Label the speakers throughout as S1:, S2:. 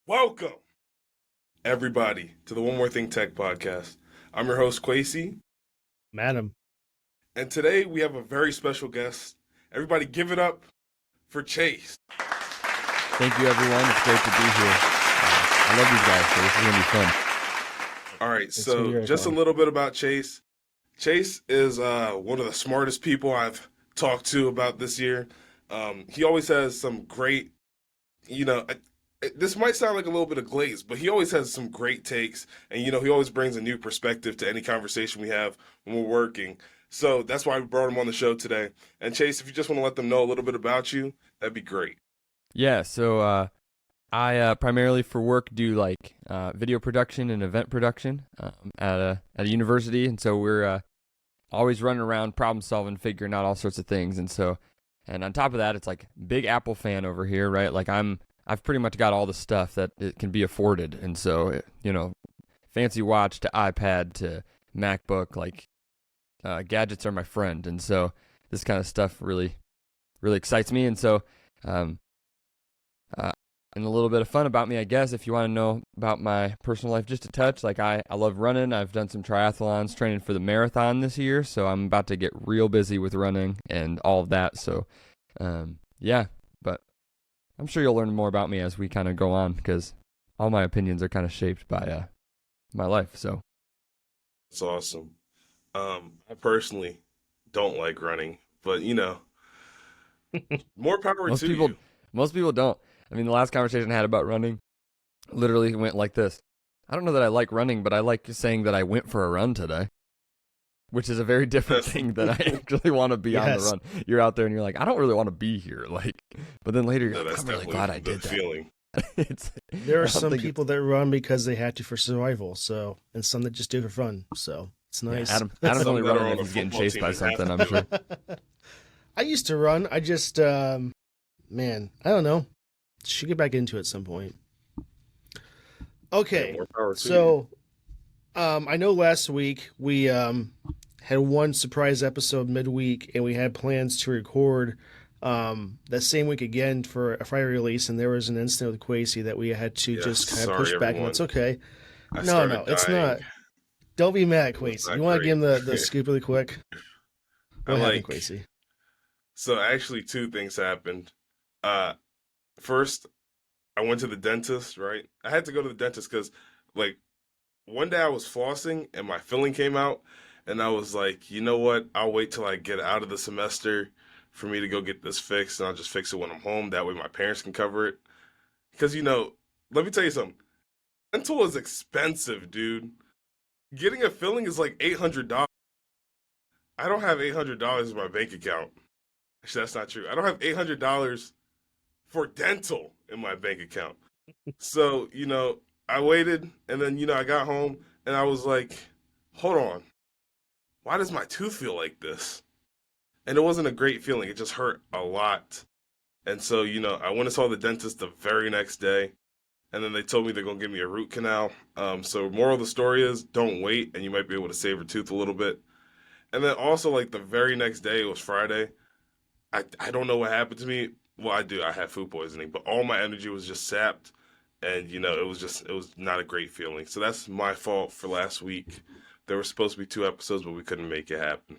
S1: Welcome, everybody, to the One More Thing Tech podcast. I'm your host, Quasi,
S2: Madam.
S1: and today we have a very special guest. Everybody give it up for Chase.
S3: Thank you, everyone. It's great to be here. I love these guys, so this is going to be fun.
S1: All right, so just a little bit about Chase. Chase is one of the smartest people I've talked to about this year. He always has some great, this might sound like a little bit of glaze, but he always has some great takes. And, he always brings a new perspective to any conversation we have when we're working. So that's why we brought him on the show today. And Chase, if you just want to let them know a little bit about you, that'd be great.
S3: Yeah, so I primarily for work do like video production and event production at a university. And so we're always running around problem solving, figuring out all sorts of things. And on top of that, it's like big Apple fan over here, right? Like I've pretty much got all the stuff that it can be afforded. And so, fancy watch to iPad to MacBook, like gadgets are my friend. And so this kind of stuff really, really excites me. And so, and a little bit of fun about me, I guess, if you want to know about my personal life just a touch, like I love running. I've done some triathlons, training for the marathon this year. So I'm about to get real busy with running and all of that. So, yeah, but I'm sure you'll learn more about me as we kind of go on because all my opinions are kind of shaped by my life. So
S1: That's awesome. I personally don't like running, but more power to you.
S3: Most people don't. I mean, the last conversation I had about running literally went like this. I don't know that I like running, but I like saying that I went for a run today, which is a very different thing than I actually want to be on the run. You're out there and you're like, I don't really want to be here. But then later you're like, I'm really glad I did that. Feeling.
S2: There are some people that run because they had to for survival, and some that just do it for fun. So it's nice.
S3: Yeah, Adam's only running if he's getting chased by something, I'm sure.
S2: I used to run. I just, I don't know. Should get back into it at some point. Okay, so I know last week we had one surprise episode midweek, and we had plans to record that same week again for a Friday release, and there was an incident with Quasi that we had to just kind of push back, and it's okay. No, it's not. Don't be mad, Quasi. You want to give him the scoop really quick? What happened, Quasi?
S1: So actually, two things happened. First, I went to the dentist, right? I had to go to the dentist because, one day I was flossing and my filling came out, and I was like, you know what? I'll wait till I get out of the semester for me to go get this fixed, and I'll just fix it when I'm home. That way my parents can cover it. Because, let me tell you something. Dental is expensive, dude. Getting a filling is like $800. I don't have $800 in my bank account. Actually, that's not true. I don't have $800 for dental in my bank account. So, I waited, and then, I got home, and I was like, hold on. Why does my tooth feel like this? And it wasn't a great feeling. It just hurt a lot. And so, I went and saw the dentist the very next day, and then they told me they're going to give me a root canal. So moral of the story is don't wait, and you might be able to save your tooth a little bit. And then also, the very next day, it was Friday. I don't know what happened to me. Well, I do. I had food poisoning, but all my energy was just sapped, and it was not a great feeling. So that's my fault for last week. There were supposed to be 2 episodes, but we couldn't make it happen.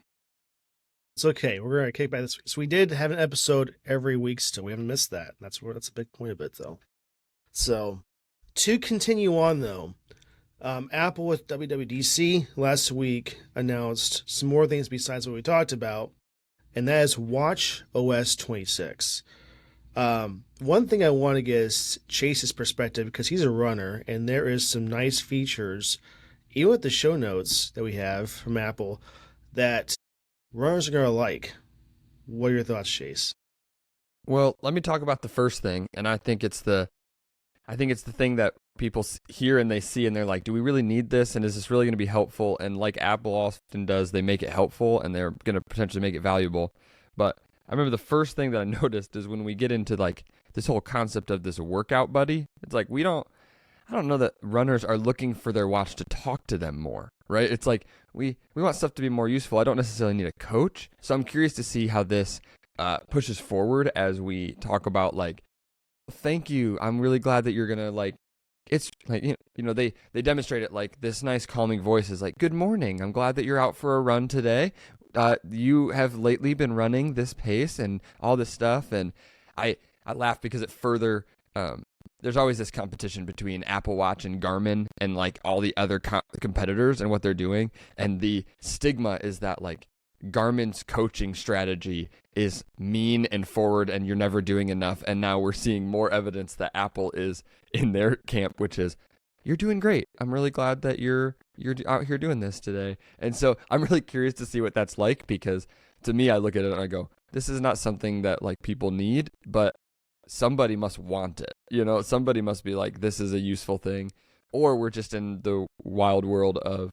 S2: It's okay. We're gonna kick back this week. So we did have an episode every week still. We haven't missed that. That's a big point of it, though. So to continue on, though, Apple with WWDC last week announced some more things besides what we talked about, and that is WatchOS 26. One thing I want to get is Chase's perspective because he's a runner, and there is some nice features, even with the show notes that we have from Apple, that runners are going to like. What are your thoughts, Chase?
S3: Well, let me talk about the first thing, and I think it's the thing that people hear and they see, and they're like, do we really need this, and is this really going to be helpful? And like Apple often does, they make it helpful, and they're going to potentially make it valuable. But I remember the first thing that I noticed is when we get into this whole concept of this workout buddy, it's like I don't know that runners are looking for their watch to talk to them more, right? It's like we want stuff to be more useful. I don't necessarily need a coach. So I'm curious to see how this pushes forward as we talk about thank you. I'm really glad that you're going to it's like, they demonstrate it like this nice calming voice is like, good morning, I'm glad that you're out for a run today. You have lately been running this pace and all this stuff. And I laugh because it further, there's always this competition between Apple Watch and Garmin and like all the other competitors and what they're doing. And the stigma is that like Garmin's coaching strategy is mean and forward and you're never doing enough. And now we're seeing more evidence that Apple is in their camp, which is, you're doing great. I'm really glad that you're out here doing this today. And so I'm really curious to see what that's like, because to me, I look at it and I go, this is not something that like people need, but somebody must want it. Somebody must be like, this is a useful thing. Or we're just in the wild world of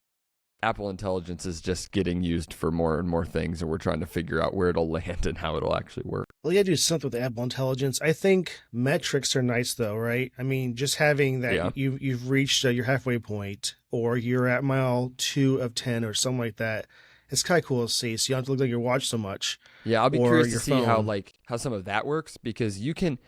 S3: Apple Intelligence is just getting used for more and more things, and we're trying to figure out where it'll land and how it'll actually work.
S2: Well, you gotta do something with Apple Intelligence. I think metrics are nice, though, right? I mean, just having that you've reached your halfway point, or you're at mile 2 of 10, or something like that. It's kind of cool to see. So you don't have to look at your watch so much.
S3: Yeah, I'll be curious to see how some of that works, because you can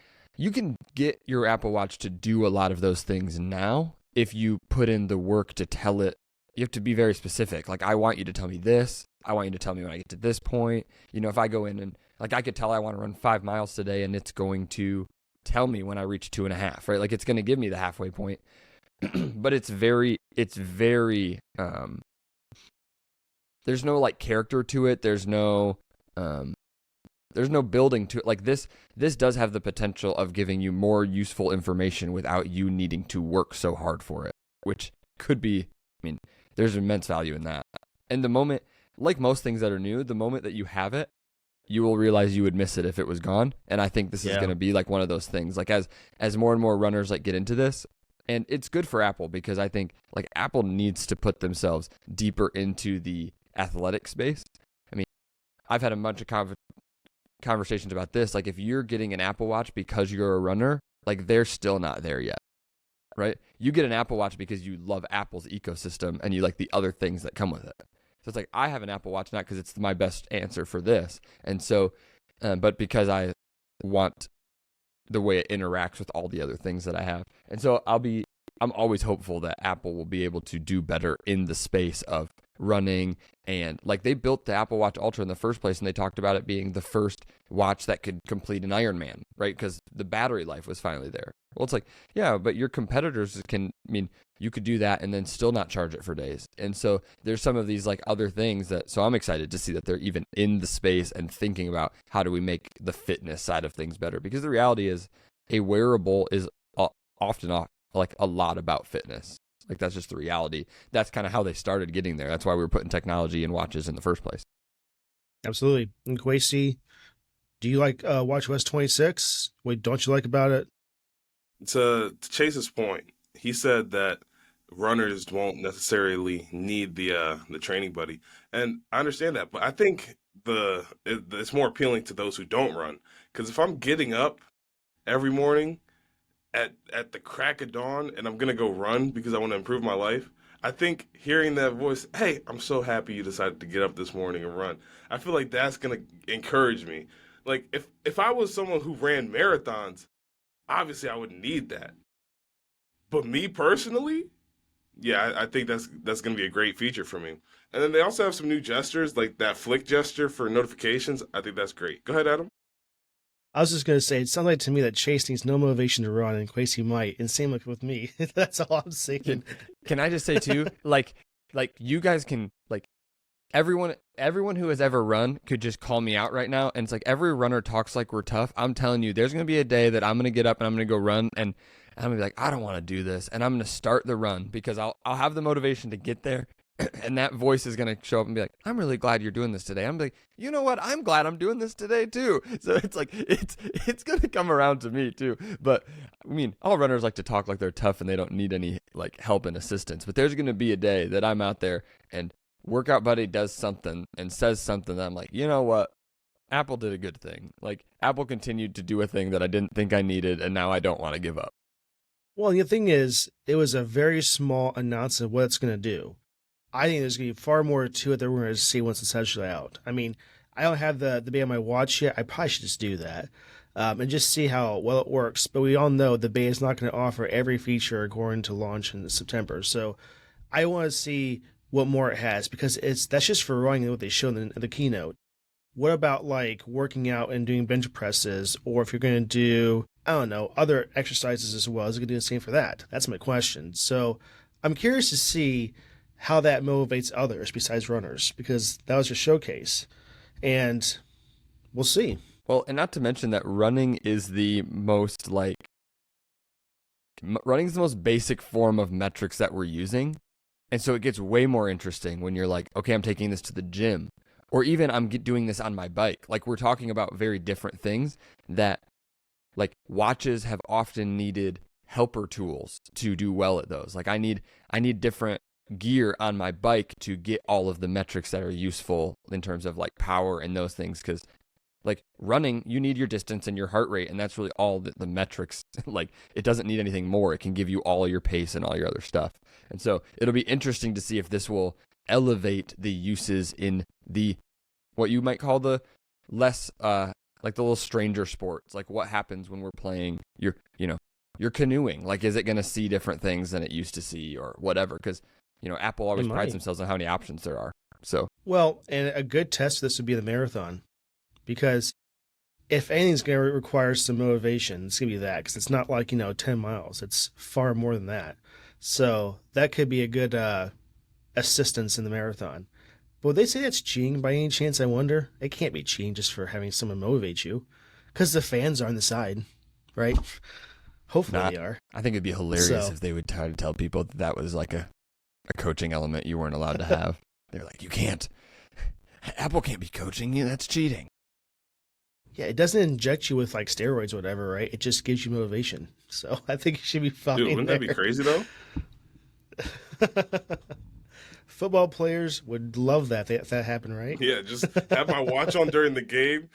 S3: get your Apple Watch to do a lot of those things now if you put in the work to tell it. You have to be very specific. Like, I want you to tell me this. I want you to tell me when I get to this point. If I go in and like, I could tell I want to run 5 miles today, and it's going to tell me when I reach 2.5, right? Like, it's going to give me the halfway point. But it's very, there's no like character to it. There's no building to it. Like this does have the potential of giving you more useful information without you needing to work so hard for it, which could be, there's immense value in that. And the moment, like most things that are new, the moment that you have it, you will realize you would miss it if it was gone. And I think this is going to be like one of those things, like as more and more runners like get into this. And it's good for Apple, because I think like Apple needs to put themselves deeper into the athletic space. I've had a bunch of conversations about this. Like, if you're getting an Apple Watch because you're a runner, like, they're still not there yet, right? You get an Apple Watch because you love Apple's ecosystem and you like the other things that come with it. So it's like, I have an Apple Watch not because it's my best answer for this, and so, but because I want the way it interacts with all the other things that I have. And so I'm always hopeful that Apple will be able to do better in the space of running. And like, they built the Apple Watch Ultra in the first place, and they talked about it being the first watch that could complete an Ironman, right? Because the battery life was finally there. Well, it's like, yeah, but your competitors you could do that and then still not charge it for days. And so there's some of these like other things so I'm excited to see that they're even in the space and thinking about how do we make the fitness side of things better, because the reality is a wearable is often like a lot about fitness. Like, that's just the reality. That's kind of how they started getting there. That's why we were putting technology in watches in the first place.
S2: Absolutely. And Kwesi, do you like WatchOS 26? What don't you like about it?
S1: To Chase's point, he said that runners won't necessarily need the training buddy, and I understand that. But I think it's more appealing to those who don't run, because if I'm getting up every morning at the crack of dawn and I'm gonna go run because I want to improve my life, I think hearing that voice, hey, I'm so happy you decided to get up this morning and run, I feel like that's gonna encourage me. Like, if I was someone who ran marathons, obviously I wouldn't need that. But me personally, yeah, I think that's gonna be a great feature for me. And then they also have some new gestures, like that flick gesture for notifications. I think that's great. Go ahead, Adam.
S2: I was just going to say, it sounds like to me that Chase needs no motivation to run, and Kwesi might. And same with me. That's all I'm saying.
S3: Can I just say too, like you guys can, like, everyone who has ever run could just call me out right now. And it's like, every runner talks like we're tough. I'm telling you, there's going to be a day that I'm going to get up and I'm going to go run, and I'm going to be like, I don't want to do this. And I'm going to start the run because I'll have the motivation to get there. And that voice is going to show up and be like, I'm really glad you're doing this today. I'm like, you know what? I'm glad I'm doing this today too. So it's like, it's going to come around to me too. But all runners like to talk like they're tough and they don't need any like help and assistance. But there's going to be a day that I'm out there and Workout Buddy does something and says something that I'm like, you know what? Apple did a good thing. Like, Apple continued to do a thing that I didn't think I needed, and now I don't want to give up.
S2: Well, the thing is, it was a very small announcement of what it's going to do. I think there's going to be far more to it that we're going to see once it's actually out. I don't have the band on my watch yet. I probably should just do that. and just see how well it works. But we all know the beta is not going to offer every feature according to launch in September. So I want to see what more it has, because that's just for running what they showed in the keynote. What about like working out and doing bench presses, or if you're going to do, I don't know, other exercises as well? Is it going to do the same for that? That's my question. So I'm curious to see how that motivates others besides runners, because that was your showcase, and we'll see.
S3: Well, and not to mention that running is the most running is the most basic form of metrics that we're using. And so it gets way more interesting when you're like, okay, I'm taking this to the gym, or even I'm doing this on my bike. Like, we're talking about very different things that, like, watches have often needed helper tools to do well at those. Like, I need different gear on my bike to get all of the metrics that are useful in terms of like power and those things. Because like running, you need your distance and your heart rate, and that's really all the metrics. Like, it doesn't need anything more. It can give you all your pace and all your other stuff. And so it'll be interesting to see if this will elevate the uses in the, what you might call the less, like the little stranger sports. Like, what happens when we're playing you're canoeing? Like, is it going to see different things than it used to see, or whatever? Because, Apple always prides themselves on how many options there are. So,
S2: well, and a good test of this would be the marathon, because if anything's going to require some motivation, it's going to be that, because it's not like, 10 miles. It's far more than that. So that could be a good assistance in the marathon. But would they say that's cheating by any chance, I wonder? It can't be cheating just for having someone motivate you, because the fans are on the side, right? Hopefully they are.
S3: I think it'd be hilarious if they would try to tell people that was like a coaching element you weren't allowed to have. They're like, you can't. Apple can't be coaching you. That's cheating.
S2: Yeah, it doesn't inject you with like steroids or whatever, right? It just gives you motivation. So I think it should be fine.
S1: Dude, wouldn't that be crazy though?
S2: Football players would love that if that happened, right?
S1: Yeah, just have my watch on during the game.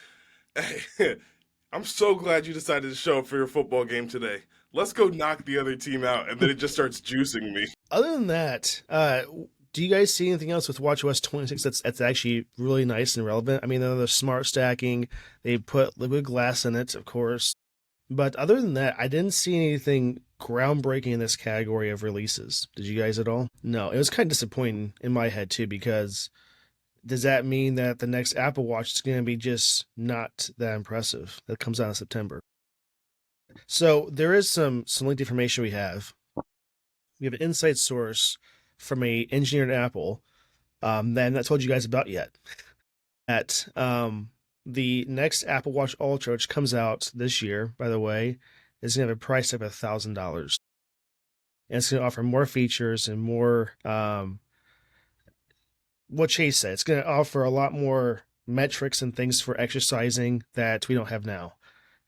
S1: I'm so glad you decided to show up for your football game today. Let's go knock the other team out, and then it just starts juicing me.
S2: Other than that, do you guys see anything else with WatchOS 26 that's actually really nice and relevant? I mean, the smart stacking, they put liquid glass in it, of course. But other than that, I didn't see anything groundbreaking in this category of releases. Did you guys at all? No, it was kind of disappointing in my head too, because does that mean that the next Apple Watch is going to be just not that impressive? That comes out in September. So there is some linked information we have. We have an inside source from a engineer at Apple that I'm not told you guys about yet. At the next Apple Watch Ultra, which comes out this year, by the way, is going to have a price of $1,000. And it's going to offer more features and more, what Chase said, it's going to offer a lot more metrics and things for exercising that we don't have now.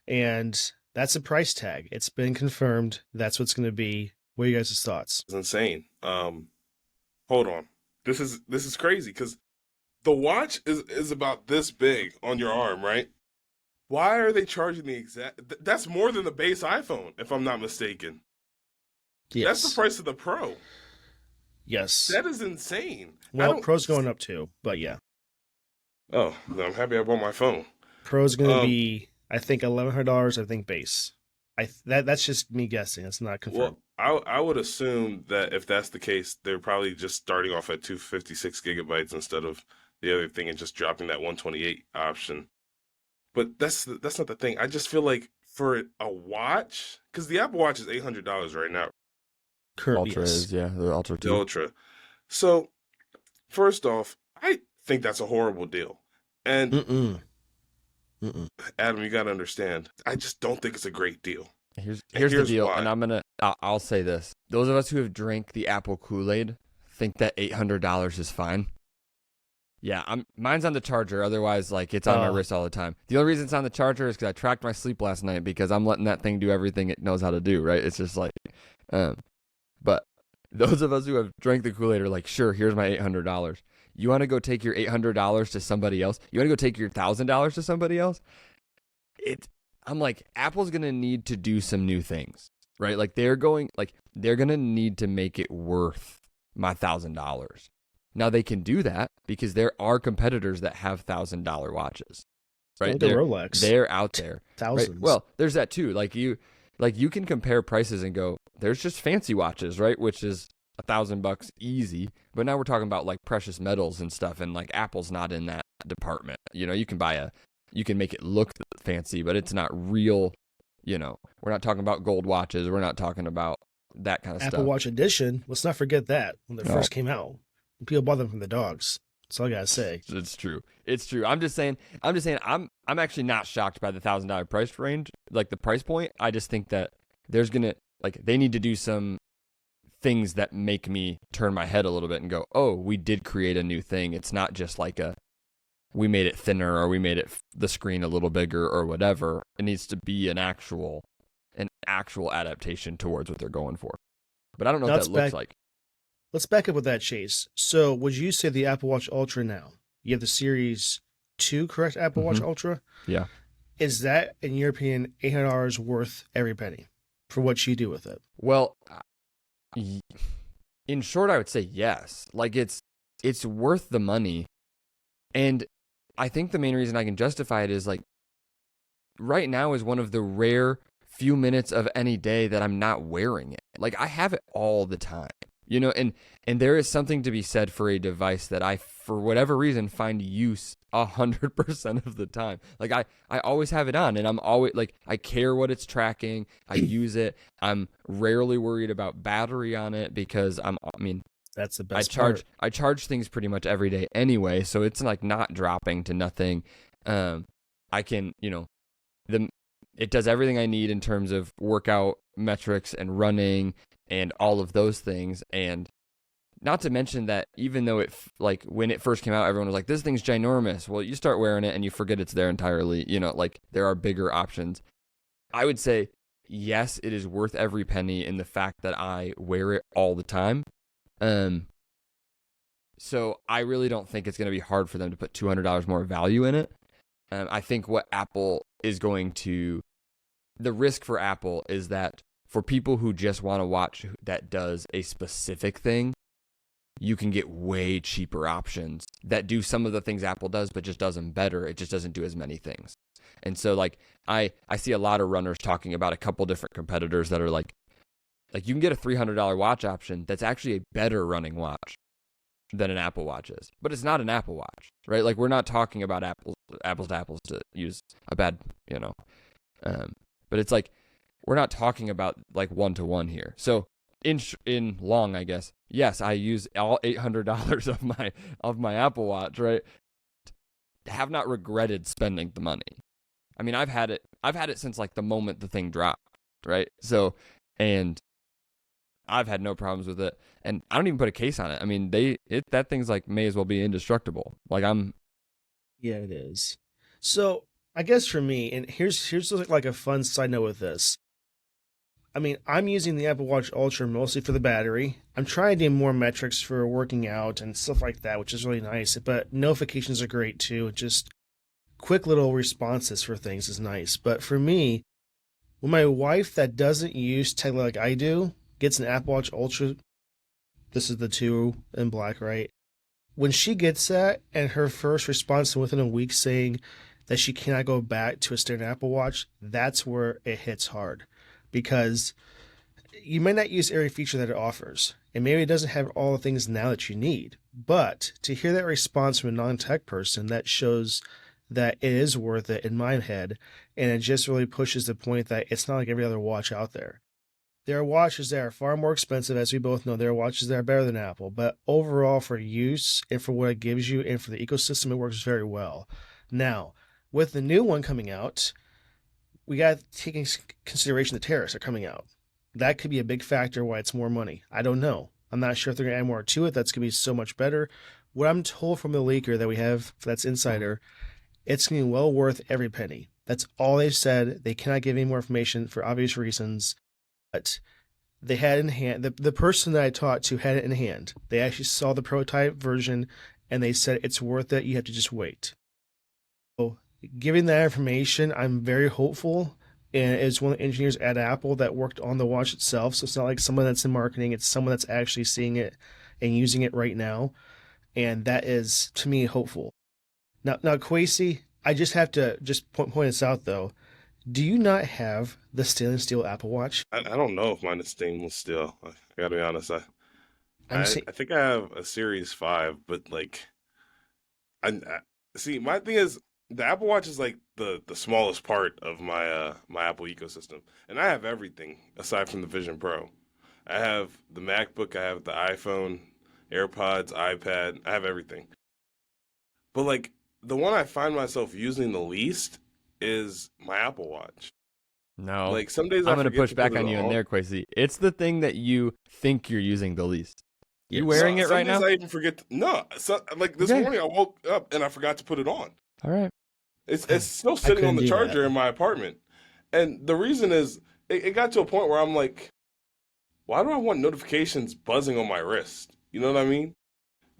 S2: And that's a price tag. It's been confirmed. That's what's going to be. What are you guys' thoughts?
S1: It's insane. Hold on. This is crazy, because the watch is about this big on your arm, right? Why are they charging the exact... That's more than the base iPhone, if I'm not mistaken.
S2: Yes.
S1: That's the price of the Pro.
S2: Yes.
S1: That is insane.
S2: Well, Pro's going up too, but yeah.
S1: Oh, I'm happy I bought my phone.
S2: Pro's going to be, I think, $1,100, I think, base. That's just me guessing. That's not confirmed.
S1: Well, I would assume that if that's the case, they're probably just starting off at 256 gigabytes instead of the other thing and just dropping that 128 option. But that's not the thing. I just feel like for a watch, because the Apple Watch is $800 right now.
S2: Currently,
S3: Ultra is, yeah, the Ultra 2.
S1: The Ultra. So, first off, I think that's a horrible deal. And Adam, you got to understand, I just don't think it's a great deal.
S3: Here's the deal,
S1: why.
S3: and I'll say this. Those of us who have drank the Apple Kool-Aid think that $800 is fine. Yeah, mine's on the charger. Otherwise, like, it's on my wrist all the time. The only reason it's on the charger is because I tracked my sleep last night, because I'm letting that thing do everything it knows how to do, right? It's just like, but those of us who have drank the Kool-Aid are like, sure, here's my $800. You want to go take your $800 to somebody else? You want to go take your $1,000 to somebody else? I'm like, Apple's going to need to do some new things, right? Like, they're going to need to make it worth my $1,000. Now, they can do that because there are competitors that have $1,000 watches. right?
S2: Look at Rolex.
S3: They're out there, right?
S2: Thousands.
S3: Well, there's that too. Like you can compare prices and go, there's just fancy watches, right? Which is $1,000 easy. But now we're talking about like precious metals and stuff, and like Apple's not in that department. You know, you can make it look fancy, but it's not real. You know, we're not talking about gold watches. We're not talking about that kind of
S2: Apple
S3: stuff.
S2: Watch Edition, let's not forget that when they first came out. People bought them from the dogs. That's all I gotta say.
S3: It's true. I'm just saying I'm actually not shocked by the $1,000 price range, like the price point. I just think that they need to do some things that make me turn my head a little bit and go, oh, we did create a new thing. It's not just like we made it thinner or we made the screen a little bigger or whatever. It needs to be an actual adaptation towards what they're going for. But I don't know what that looks like.
S2: Let's back up with that, Chase. So would you say the Apple Watch Ultra now, you have the Series 2, correct? Apple Watch Ultra?
S3: Yeah.
S2: Is that, in your opinion, $800 worth every penny for what you do with it?
S3: Well, in short, I would say yes. Like it's worth the money. And I think the main reason I can justify it is like right now is one of the rare few minutes of any day that I'm not wearing it. Like I have it all the time. You know, and there is something to be said for a device that I, for whatever reason, find use 100% of the time. Like I always have it on, and I'm always like, I care what it's tracking. I use it. I'm rarely worried about battery on it because
S2: that's the best part.
S3: I charge things pretty much every day anyway, so it's like not dropping to nothing. I can, it does everything I need in terms of workout metrics and running and all of those things. And not to mention that even though when it first came out, everyone was like, this thing's ginormous. Well, you start wearing it and you forget it's there entirely. You know, like there are bigger options. I would say, yes, it is worth every penny in the fact that I wear it all the time. So I really don't think it's going to be hard for them to put $200 more value in it. I think what Apple is the risk for Apple is that for people who just want a watch that does a specific thing, you can get way cheaper options that do some of the things Apple does, but just does them better. It just doesn't do as many things. And so like I see a lot of runners talking about a couple different competitors that are like you can get a $300 watch option that's actually a better running watch than an Apple Watch is, but it's not an Apple Watch, right? Like we're not talking about apples to apples, to use a bad, but it's like we're not talking about like one-to-one here. So in long, I guess, yes, I use all $800 of my Apple Watch, right? Have not regretted spending the money. I mean, I've had it since like the moment the thing dropped, right? So, and I've had no problems with it, and I don't even put a case on it. I mean, that thing's like may as well be indestructible. Like
S2: yeah, it is. So I guess for me, and here's like a fun side note with this. I mean, I'm using the Apple Watch Ultra mostly for the battery. I'm trying to do more metrics for working out and stuff like that, which is really nice. But notifications are great too. Just quick little responses for things is nice. But for me, when my wife that doesn't use tech like I do gets an Apple Watch Ultra, this is the 2 in black, right? When she gets that and her first response within a week saying that she cannot go back to a standard Apple Watch, that's where it hits hard. Because you may not use every feature that it offers, and maybe it doesn't have all the things now that you need. But to hear that response from a non-tech person, that shows that it is worth it in my head, and it just really pushes the point that it's not like every other watch out there. There are watches that are far more expensive, as we both know. There are watches that are better than Apple, but overall for use and for what it gives you and for the ecosystem, it works very well. Now, with the new one coming out, we got to take into consideration the tariffs are coming out. That could be a big factor why it's more money. I don't know. I'm not sure if they're going to add more to it. That's going to be so much better. What I'm told from the leaker that we have, that's Insider, it's going to be well worth every penny. That's all they've said. They cannot give any more information for obvious reasons. But they had it in hand. The person that I talked to had it in hand. They actually saw the prototype version, and they said it's worth it. You have to just wait. So, given that information, I'm very hopeful, and it's one of the engineers at Apple that worked on the watch itself, so it's not like someone that's in marketing, it's someone that's actually seeing it and using it right now, and that is, to me, hopeful. Now Kwesi, I just have to just point this out though. Do you not have the stainless steel Apple Watch?
S1: I don't know if mine is stainless steel. I gotta be honest.
S2: I'm
S1: I think I have a Series 5, but like I see my thing is the Apple Watch is like the smallest part of my Apple ecosystem. And I have everything aside from the Vision Pro. I have the MacBook, I have the iPhone, AirPods, iPad, I have everything. But like the one I find myself using the least is my Apple Watch.
S3: No.
S1: Like some days
S3: I'm
S1: I
S3: going to
S1: forget
S3: push
S1: to
S3: back
S1: put it
S3: on you in
S1: on.
S3: there, Quasi. It's the thing that you think you're using the least. You
S2: Yes.
S3: wearing it
S1: Some
S3: right
S1: days
S3: now?
S1: I even forget. No, like this
S3: Okay.
S1: morning I woke up and I forgot to put it on.
S3: All right.
S1: It's still sitting on
S2: couldn't
S1: the
S2: do
S1: charger
S2: that.
S1: in my apartment, and the reason is it got to a point where I'm like, why do I want notifications buzzing on my wrist? You know what I mean?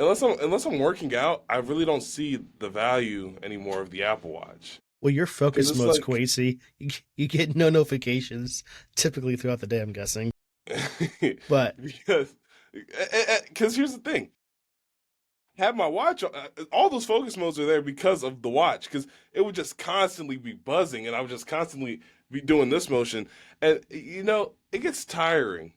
S1: Unless I'm working out, I really don't see the value anymore of the Apple Watch.
S2: Well, your
S1: Because
S2: focus
S1: it's
S2: mode's
S1: like,
S2: Quasi. You get no notifications typically throughout the day, I'm guessing. But
S1: because here's the thing. Have my watch on, all those focus modes are there because of the watch, because it would just constantly be buzzing and I would just constantly be doing this motion, and it gets tiring.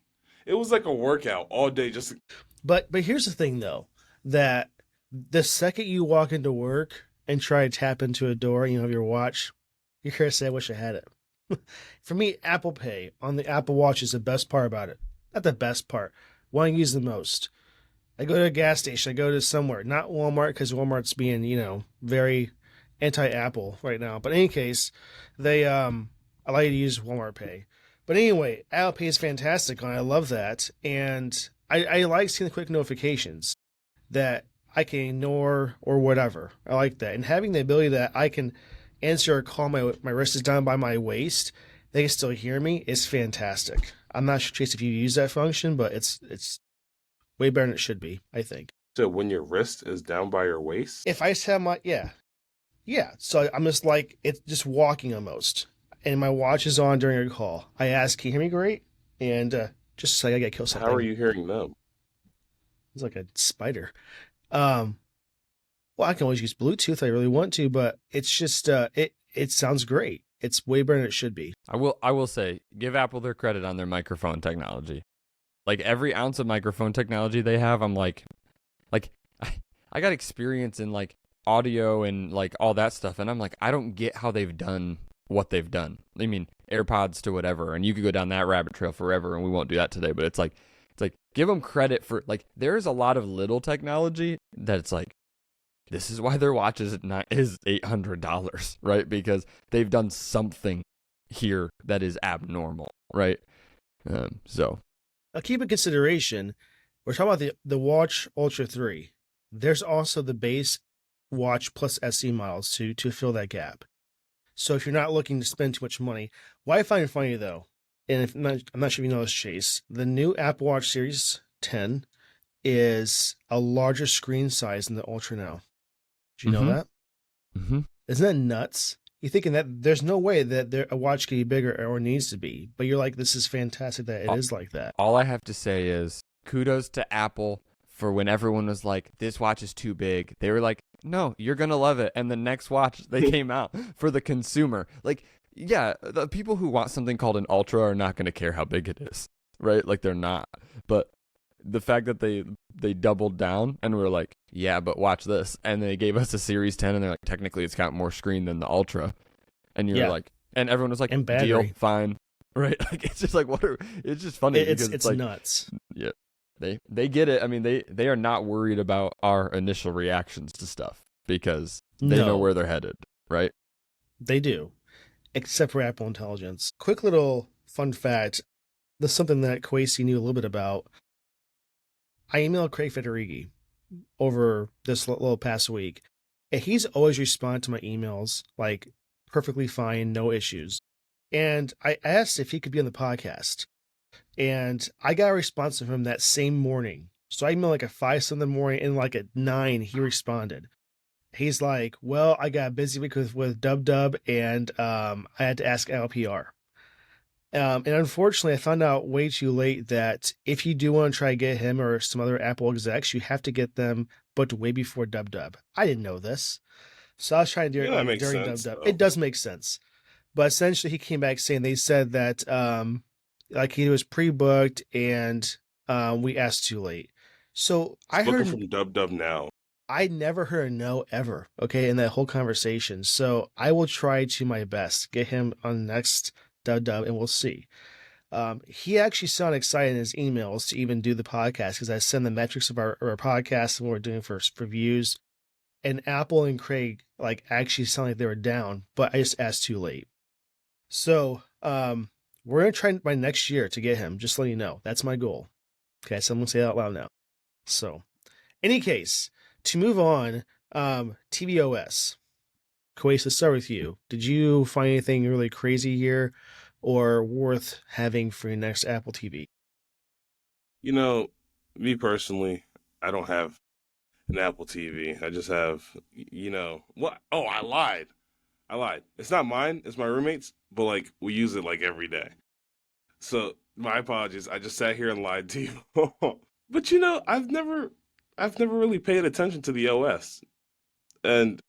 S1: It was like a workout all day. Just
S2: but here's the thing though, that the second you walk into work and try to tap into a door and you have your watch, you're gonna say, I wish I had it. For me, Apple Pay on the Apple Watch is the best part about it. Not the best part. One I use the most. I go to a gas station. I go to somewhere, not Walmart, because Walmart's being, very anti-Apple right now. But in any case, I like to use Walmart Pay. But anyway, Apple Pay is fantastic, and I love that. And I like seeing the quick notifications that I can ignore or whatever. I like that. And having the ability that I can answer a call, my wrist is down by my waist, they can still hear me, is fantastic. I'm not sure, Chase, if you use that function, but it's way better than it should be, I think.
S1: so when your wrist is down by your waist.
S2: If I just have yeah. So I'm just like, it's just walking almost. And my watch is on during a call. I ask, can you hear me great? And just like I gotta kill something.
S1: How are you hearing them?
S2: It's like a spider. Well, I can always use Bluetooth if I really want to, but it's just it sounds great. It's way better than it should be.
S3: I will say, give Apple their credit on their microphone technology. Like every ounce of microphone technology they have, I'm like I got experience in like audio and like all that stuff, and I'm like, I don't get how they've done what they've done. I mean, AirPods to whatever, and you could go down that rabbit trail forever, and we won't do that today. But it's like give them credit for like there's a lot of little technology that it's like this is why their watch is $800, right? Because they've done something here that is abnormal, right? So.
S2: Now keep in consideration, we're talking about the Watch Ultra 3. There's also the base Watch plus SE models to fill that gap. So if you're not looking to spend too much money, what I find it funny though, and I'm not sure if you know this, Chase, the new Apple Watch Series 10 is a larger screen size than the Ultra now. Do you know that?
S3: Mm-hmm.
S2: Isn't that nuts? You're thinking that there's no way that a watch can be bigger or needs to be, but you're like, this is fantastic that it is like that.
S3: All I have to say is kudos to Apple for when everyone was like, this watch is too big. They were like, no, you're going to love it. And the next watch they came out for the consumer. Like, yeah, the people who want something called an Ultra are not going to care how big it is, right? Like, they're not. But the fact that they doubled down and were like, yeah, but watch this. And they gave us a Series 10 and they're like, technically it's got more screen than the Ultra. And you're like, and everyone was like,
S2: and
S3: deal,
S2: battery.
S3: fine. Right? Like, it's just like, it's just funny.
S2: It's
S3: because it's like,
S2: nuts.
S3: Yeah. They get it. I mean, they are not worried about our initial reactions to stuff because they know where they're headed, right?
S2: They do, except for Apple Intelligence. Quick little fun fact. There's something that Kwesi knew a little bit about. I emailed Craig Federighi over this little past week, and he's always responded to my emails like perfectly fine, no issues. And I asked if he could be on the podcast, and I got a response from him that same morning. So I emailed like at 5 in the morning, and like at 9 he responded. He's like, well, I got a busy week with Dub, and I had to ask LPR. And unfortunately, I found out way too late that if you do want to try to get him or some other Apple execs, you have to get them booked way before Dub. I didn't know this. So I was trying to do it
S1: Yeah, that
S2: like
S1: makes
S2: during
S1: sense,
S2: dub.
S1: though.
S2: It does make sense. But essentially, he came back saying they said that like he was pre-booked and we asked too late. So
S1: It's booking from Dub now.
S2: I never heard a no ever. Okay, in that whole conversation. So I will try to my best to get him on the next dub, and we'll see. He actually sounded excited in his emails to even do the podcast because I send the metrics of our podcast and what we're doing for views. And Apple and Craig like actually sounded like they were down, but I just asked too late. So we're gonna try by next year to get him. Just let you know, that's my goal. Okay, so I'm gonna say that out loud now. So, any case, to move on, tvOS. Quace, let's start with you. Did you find anything really crazy here, or worth having for your next Apple TV?
S1: You know, me personally, I don't have an Apple TV. I just have, what? Oh, I lied. It's not mine. It's my roommate's, but like we use it like every day. So my apologies. I just sat here and lied to you. But I've never really paid attention to the OS, and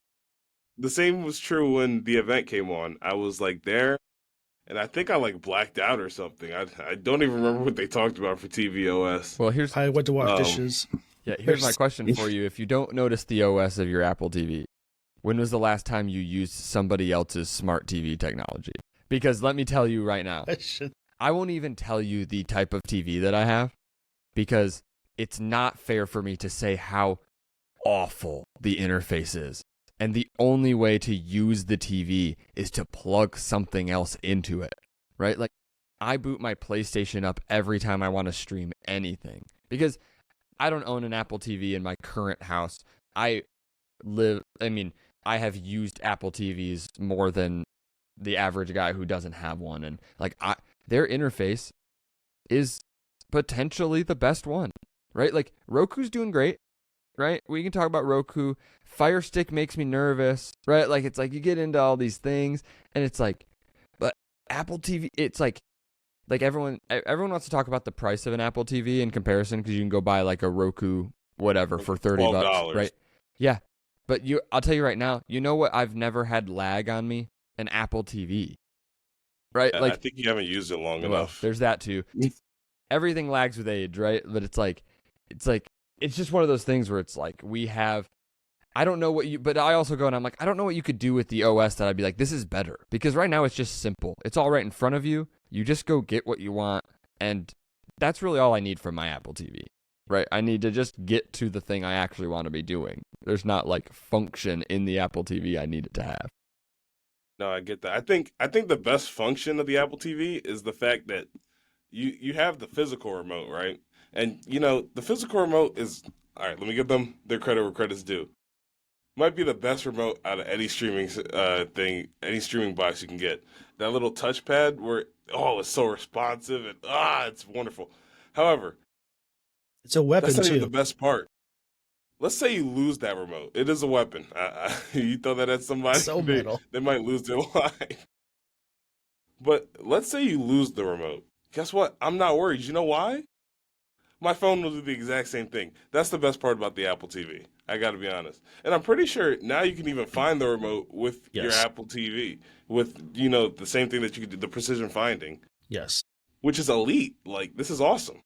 S1: the same was true when the event came on. I was like there, and I think I like blacked out or something. I don't even remember what they talked about for tvOS.
S3: Well, here's
S2: I went to wash dishes.
S3: here's my question for you. If you don't notice the OS of your Apple TV, when was the last time you used somebody else's smart TV technology? Because let me tell you right now, I won't even tell you the type of TV that I have because it's not fair for me to say how awful the interface is. And the only way to use the TV is to plug something else into it, right? Like I boot my PlayStation up every time I want to stream anything because I don't own an Apple TV in my current house. I have used Apple TVs more than the average guy who doesn't have one. And like their interface is potentially the best one, right? Like Roku's doing great, right? We can talk about Roku. Fire Stick makes me nervous, right? Like it's like you get into all these things and it's like, but Apple TV, it's like everyone wants to talk about the price of an Apple TV in comparison because you can go buy like a Roku whatever for $30, right? Yeah. But I'll tell you right now, you know what I've never had lag on me? An Apple TV. Right?
S1: Yeah,
S3: like
S1: I think you haven't used it long
S3: well,
S1: enough.
S3: There's that too. Everything lags with age, right? But it's just one of those things where it's like I don't know but I also go and I'm like, I don't know what you could do with the OS that I'd be like, this is better. Because right now it's just simple. It's all right in front of you. You just go get what you want. And that's really all I need from my Apple TV. Right? I need to just get to the thing I actually want to be doing. There's not like function in the Apple TV I need it to have.
S1: No, I get that. I think the best function of the Apple TV is the fact that you have the physical remote, right? And the physical remote is all right. Let me give them their credit where credit's due. Might be the best remote out of any streaming thing, any streaming box you can get. That little touchpad where it's so responsive and it's wonderful. However,
S2: it's a weapon
S1: that's not
S2: too.
S1: even the best part. Let's say you lose that remote. It is a weapon. You throw that at somebody,
S2: So metal.
S1: they might lose their life. But let's say you lose the remote. Guess what? I'm not worried. You know why? My phone will do the exact same thing. That's the best part about the Apple TV. I got to be honest. And I'm pretty sure now you can even find the remote with your Apple TV with, the same thing that you could do, the precision finding.
S2: Yes.
S1: Which is elite. Like, this is awesome.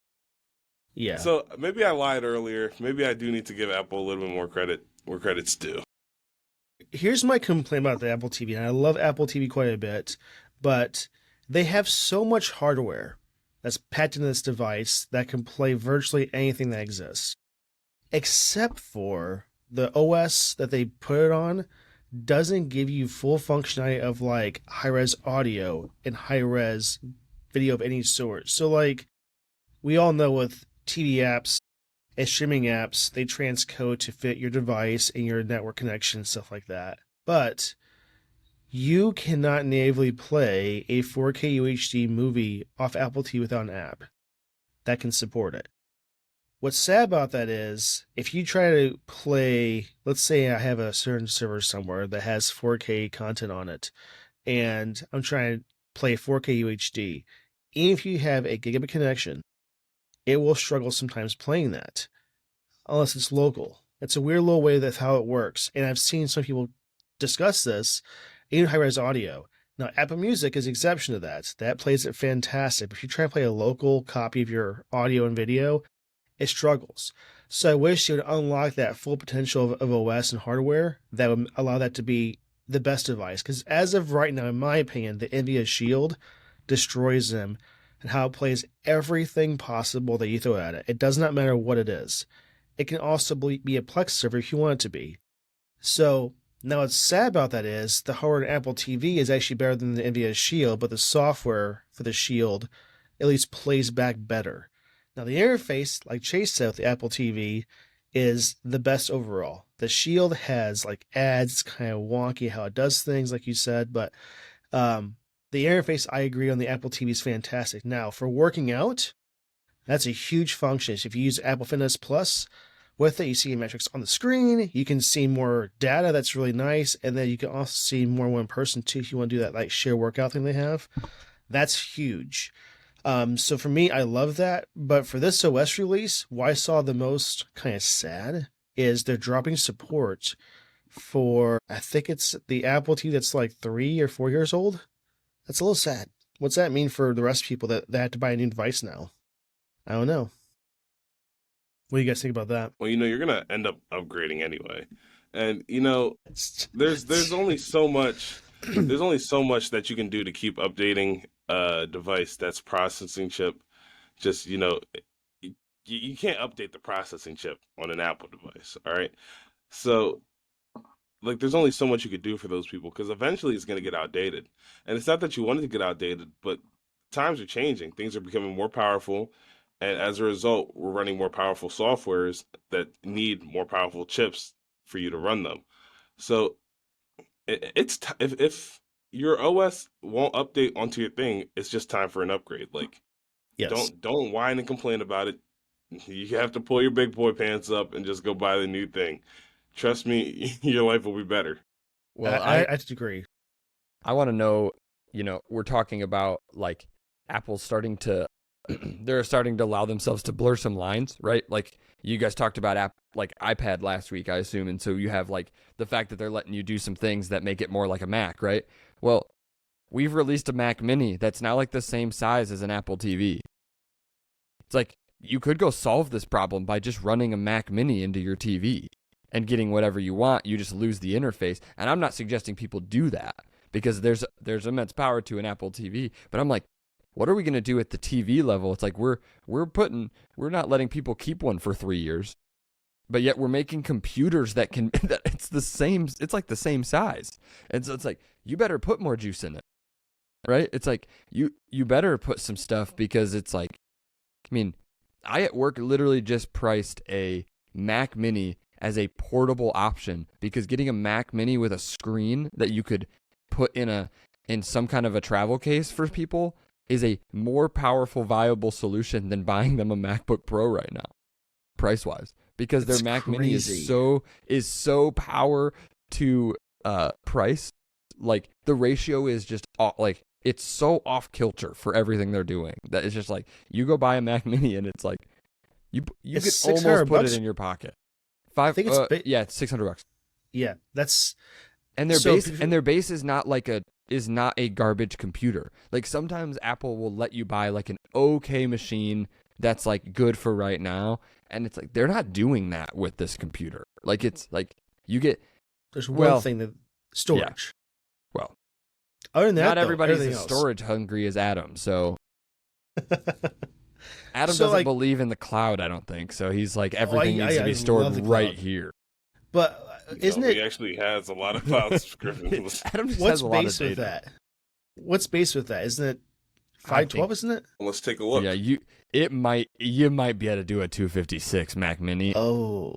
S2: Yeah.
S1: So maybe I lied earlier. Maybe I do need to give Apple a little bit more credit where credit's due.
S2: Here's my complaint about the Apple TV. And I love Apple TV quite a bit, but they have so much hardware that's packed into this device that can play virtually anything that exists. Except for the OS that they put it on doesn't give you full functionality of like high-res audio and high-res video of any sort. So like we all know with TV apps and streaming apps, they transcode to fit your device and your network connection and stuff like that. But you cannot natively play a 4K UHD movie off Apple TV without an app that can support it. What's sad about that is if you try to play, let's say I have a certain server somewhere that has 4K content on it, and I'm trying to play 4K UHD, even if you have a gigabit connection, it will struggle sometimes playing that, unless it's local. It's a weird little way that's how it works, and I've seen some people discuss this, you need high-res audio. Now, Apple Music is the exception to that. That plays it fantastic. But if you try to play a local copy of your audio and video, it struggles. So I wish you would unlock that full potential of OS and hardware that would allow that to be the best device. Because as of right now, in my opinion, the NVIDIA Shield destroys them and how it plays everything possible that you throw at it. It does not matter what it is. It can also be a Plex server if you want it to be. So now what's sad about that is the hardware in Apple TV is actually better than the NVIDIA Shield, but the software for the Shield at least plays back better. Now the interface, like Chase said with the Apple TV, is the best overall. The Shield has like ads, it's kind of wonky how it does things, like you said, but the interface, I agree, on the Apple TV is fantastic. Now for working out, that's a huge function. If you use Apple Fitness Plus with it, you see metrics on the screen. You can see more data. That's really nice. And then you can also see more one person too if you want to do that like share workout thing they have. That's huge. So for me, I love that. But for this OS release, what I saw the most kind of sad is they're dropping support for, I think it's the Apple TV that's like 3 or 4 years old. That's a little sad. What's that mean for the rest of people that have to buy a new device now? I don't know. What do you guys think about that?
S1: Well, you're gonna end up upgrading anyway, and there's only so much that you can do to keep updating a device that's processing chip. Just you can't update the processing chip on an Apple device. All right, so like there's only so much you could do for those people because eventually it's gonna get outdated, and it's not that you want it to get outdated, but times are changing. Things are becoming more powerful. And as a result, we're running more powerful softwares that need more powerful chips for you to run them. So if your OS won't update onto your thing, it's just time for an upgrade. Like,
S2: Yes.
S1: don't whine and complain about it. You have to pull your big boy pants up and just go buy the new thing. Trust me, your life will be better.
S3: Well,
S2: I agree.
S3: I want to know, we're talking about like Apple's starting to they're starting to allow themselves to blur some lines, right? Like you guys talked about like iPad last week, I assume, and so you have like the fact that they're letting you do some things that make it more like a Mac, right? Well, we've released a Mac Mini that's now like the same size as an Apple TV. It's like you could go solve this problem by just running a Mac Mini into your TV and getting whatever you want. You just lose the interface, and I'm not suggesting people do that because there's immense power to an Apple TV, but I'm like, what are we going to do at the TV level? It's like we're not letting people keep one for 3 years, but yet we're making computers that it's like the same size. And so it's like, you better put more juice in it, right? It's like, you better put some stuff because it's like, I mean, I at work literally just priced a Mac Mini as a portable option because getting a Mac Mini with a screen that you could put in some kind of a travel case for people is a more powerful, viable solution than buying them a MacBook Pro right now, price-wise, because their Mac Mini is so power to price. Like the ratio is just like it's so off kilter for everything they're doing that it's just like you go buy a Mac Mini and it's like you could almost put it in your pocket.
S2: I think
S3: it's $600.
S2: Yeah, that's
S3: and their base is not like is not a garbage computer. Like sometimes Apple will let you buy like an okay machine that's like good for right now, and it's like they're not doing that with this computer. Like it's like you get
S2: there's one thing that storage.
S3: Yeah. Well,
S2: other than that,
S3: not everybody's as
S2: else.
S3: storage hungry as Adam, so Adam doesn't believe in the cloud, I don't think. So he's like everything needs to be stored right here.
S2: But isn't it?
S1: He actually has a lot of cloud subscriptions.
S3: Adam just
S2: What's
S3: has a lot
S2: based
S3: of
S2: with
S3: data.
S2: that? What's based with that? Isn't it 512? Isn't it?
S1: Let's take a look.
S3: Yeah, you might be able to do a 256 Mac Mini.
S2: Oh,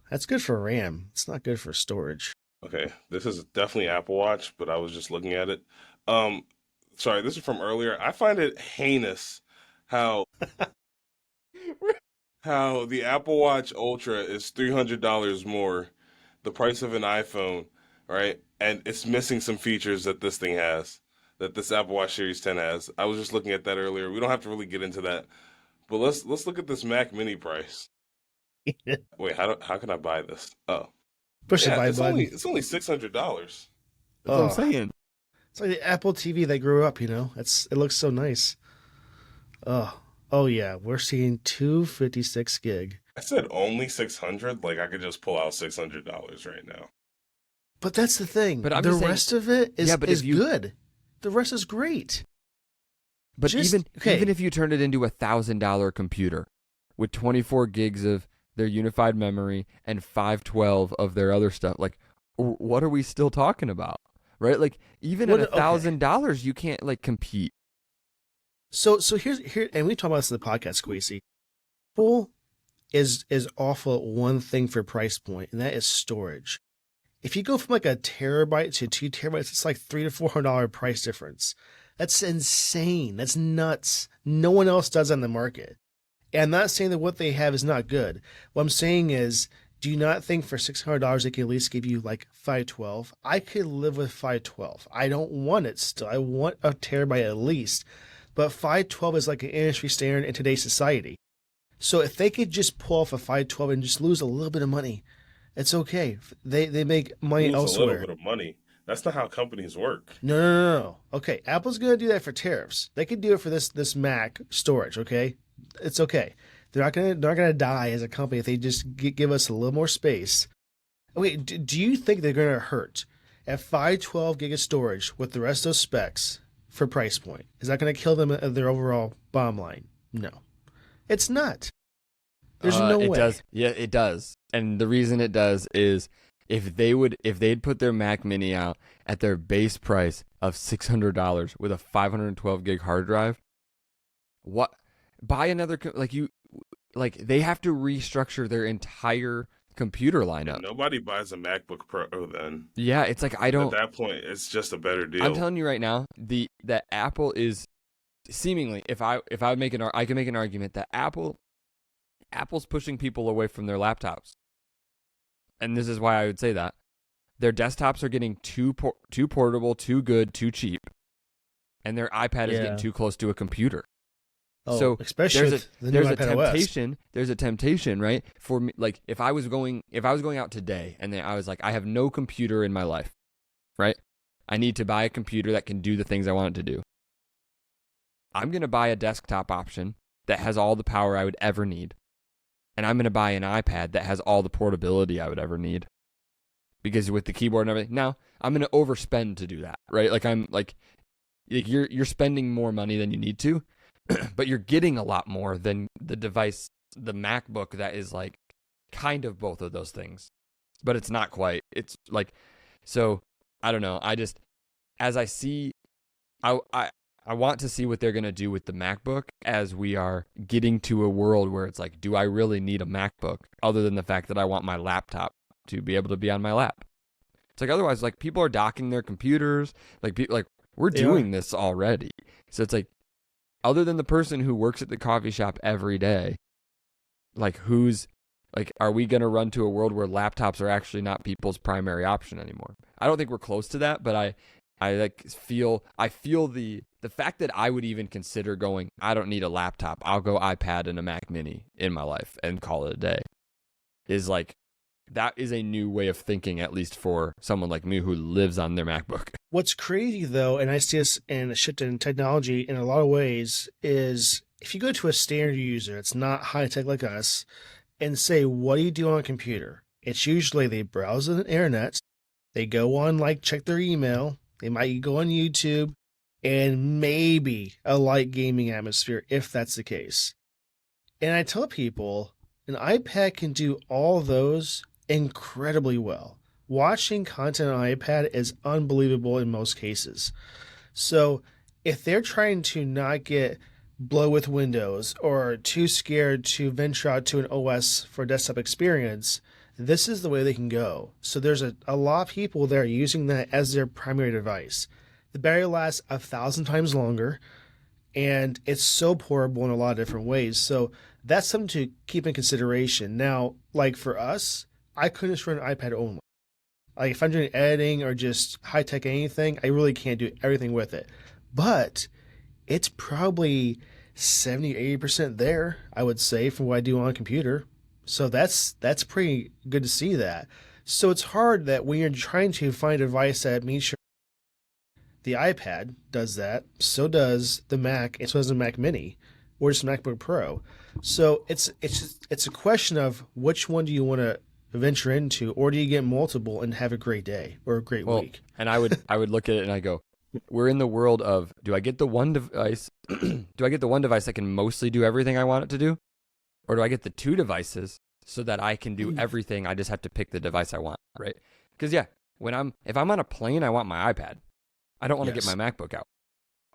S2: that's good for RAM. It's not good for storage.
S1: Okay, this is definitely Apple Watch, but I was just looking at it. Sorry, this is from earlier. I find it heinous how the Apple Watch Ultra is $300 more, the price of an iPhone, right? And it's missing some features that this thing has, that this Apple Watch Series 10 has. I was just looking at that earlier. We don't have to really get into that, but let's look at this Mac Mini price. Wait, how can I buy this? Oh,
S2: Push the
S1: Yeah,
S2: buy button.
S1: it's only $600.
S3: That's what I'm
S2: Oh,
S3: saying.
S2: it's like the Apple TV that grew up. It looks so nice. Oh, oh yeah, we're seeing 256 gig.
S1: I said only 600. Like I could just pull out $600 right now.
S2: But that's the thing.
S3: But I'm
S2: The
S3: just saying,
S2: rest of it
S3: yeah, but
S2: is
S3: if you,
S2: good. The rest is great.
S3: but
S2: Just-
S3: even
S2: okay.
S3: even if you turned it into $1,000 computer with 24 gigs of their unified memory and 512 of their other stuff, like what are we still talking about, right? Like even
S2: What-
S3: at $1,000, you can't like compete.
S2: So here, and we talk about this in the podcast, Queasy. Apple is awful at one thing for price point, and that is storage. If you go from like a terabyte to 2 terabytes, it's like $300 to $400 price difference. That's insane. That's nuts. No one else does on the market. And I'm not saying that what they have is not good. What I'm saying is, do you not think for $600 they can at least give you like 512? I could live with 512. I don't want it still. I want a terabyte at least. But 512 is like an industry standard in today's society. So if they could just pull off a 512 and just lose a little bit of money, it's okay. They make money
S1: Lose a
S2: elsewhere.
S1: little bit of money. That's not how companies work.
S2: No. Okay, Apple's gonna do that for tariffs. They could do it for this Mac storage. Okay, it's okay. They're not gonna die as a company if they just give us a little more space. Okay, do you think they're gonna hurt at 512 gig of storage with the rest of those specs for price point? Is that gonna kill them at their overall bottom line? No, it's not. There's no
S3: It
S2: way.
S3: does. Yeah, it does. And the reason it does is if they'd put their Mac Mini out at their base price of $600 with a 512 gig hard drive, what buy another they have to restructure their entire computer lineup.
S1: Nobody buys a MacBook Pro then.
S3: Yeah, it's like I
S1: At
S3: don't.
S1: that point, it's just a better deal.
S3: I'm telling you right now, that Apple is seemingly, if I can make an argument that Apple's pushing people away from their laptops. And this is why I would say that. Their desktops are getting too portable, too good, too cheap. And their iPad is getting too close to a computer.
S2: Oh,
S3: So
S2: especially with the new iPad OS.
S3: There's a temptation, right? For me, like if I was going out today and then I was like, I have no computer in my life, right? I need to buy a computer that can do the things I want it to do. I'm going to buy a desktop option that has all the power I would ever need. And I'm going to buy an iPad that has all the portability I would ever need. Because with the keyboard and everything, now I'm going to overspend to do that, right? Like I'm like you're spending more money than you need to, but you're getting a lot more than the device, the MacBook that is like kind of both of those things, but it's not quite. It's like, so I don't know. I just, as I see, I want to see what they're going to do with the MacBook as we are getting to a world where it's like, do I really need a MacBook other than the fact that I want my laptop to be able to be on my lap? It's like, otherwise, like people are docking their computers, like we're doing this already. So it's like, other than the person who works at the coffee shop every day, like are we going to run to a world where laptops are actually not people's primary option anymore? I don't think we're close to that, but I feel the fact that I would even consider going, I don't need a laptop, I'll go iPad and a Mac Mini in my life and call it a day, is like, that is a new way of thinking, at least for someone like me who lives on their MacBook.
S2: What's crazy though, and I see this in a shift in technology in a lot of ways, is if you go to a standard user, it's not high tech like us, and say, what do you do on a computer? It's usually they browse the internet, they go on, like, check their email, they might go on YouTube, and maybe a light gaming atmosphere, if that's the case. And I tell people, an iPad can do all those incredibly well. Watching content on iPad is unbelievable in most cases. So if they're trying to not get blow with Windows or too scared to venture out to an OS for desktop experience, this is the way they can go. So there's a lot of people that are using that as their primary device. The battery lasts 1,000 times longer, and it's so portable in a lot of different ways. So that's something to keep in consideration. Now, like for us, I couldn't just run an iPad only. Like if I'm doing editing or just high-tech anything, I really can't do everything with it. But it's probably 70 or 80% there, I would say, from what I do on a computer. So that's pretty good to see that. So it's hard that when you're trying to find a device that meets your, the iPad does that, so does the Mac, and so does the Mac Mini, or just MacBook Pro. So it's a question of which one do you want to venture into, or do you get multiple and have a great day or a great week?
S3: And I would look at it and I go, we're in the world of, do I get the one device? Do I get the one device that can mostly do everything I want it to do, or do I get the two devices so that I can do everything? I just have to pick the device I want, right? Because if I'm on a plane, I want my iPad. I don't want to get my MacBook out.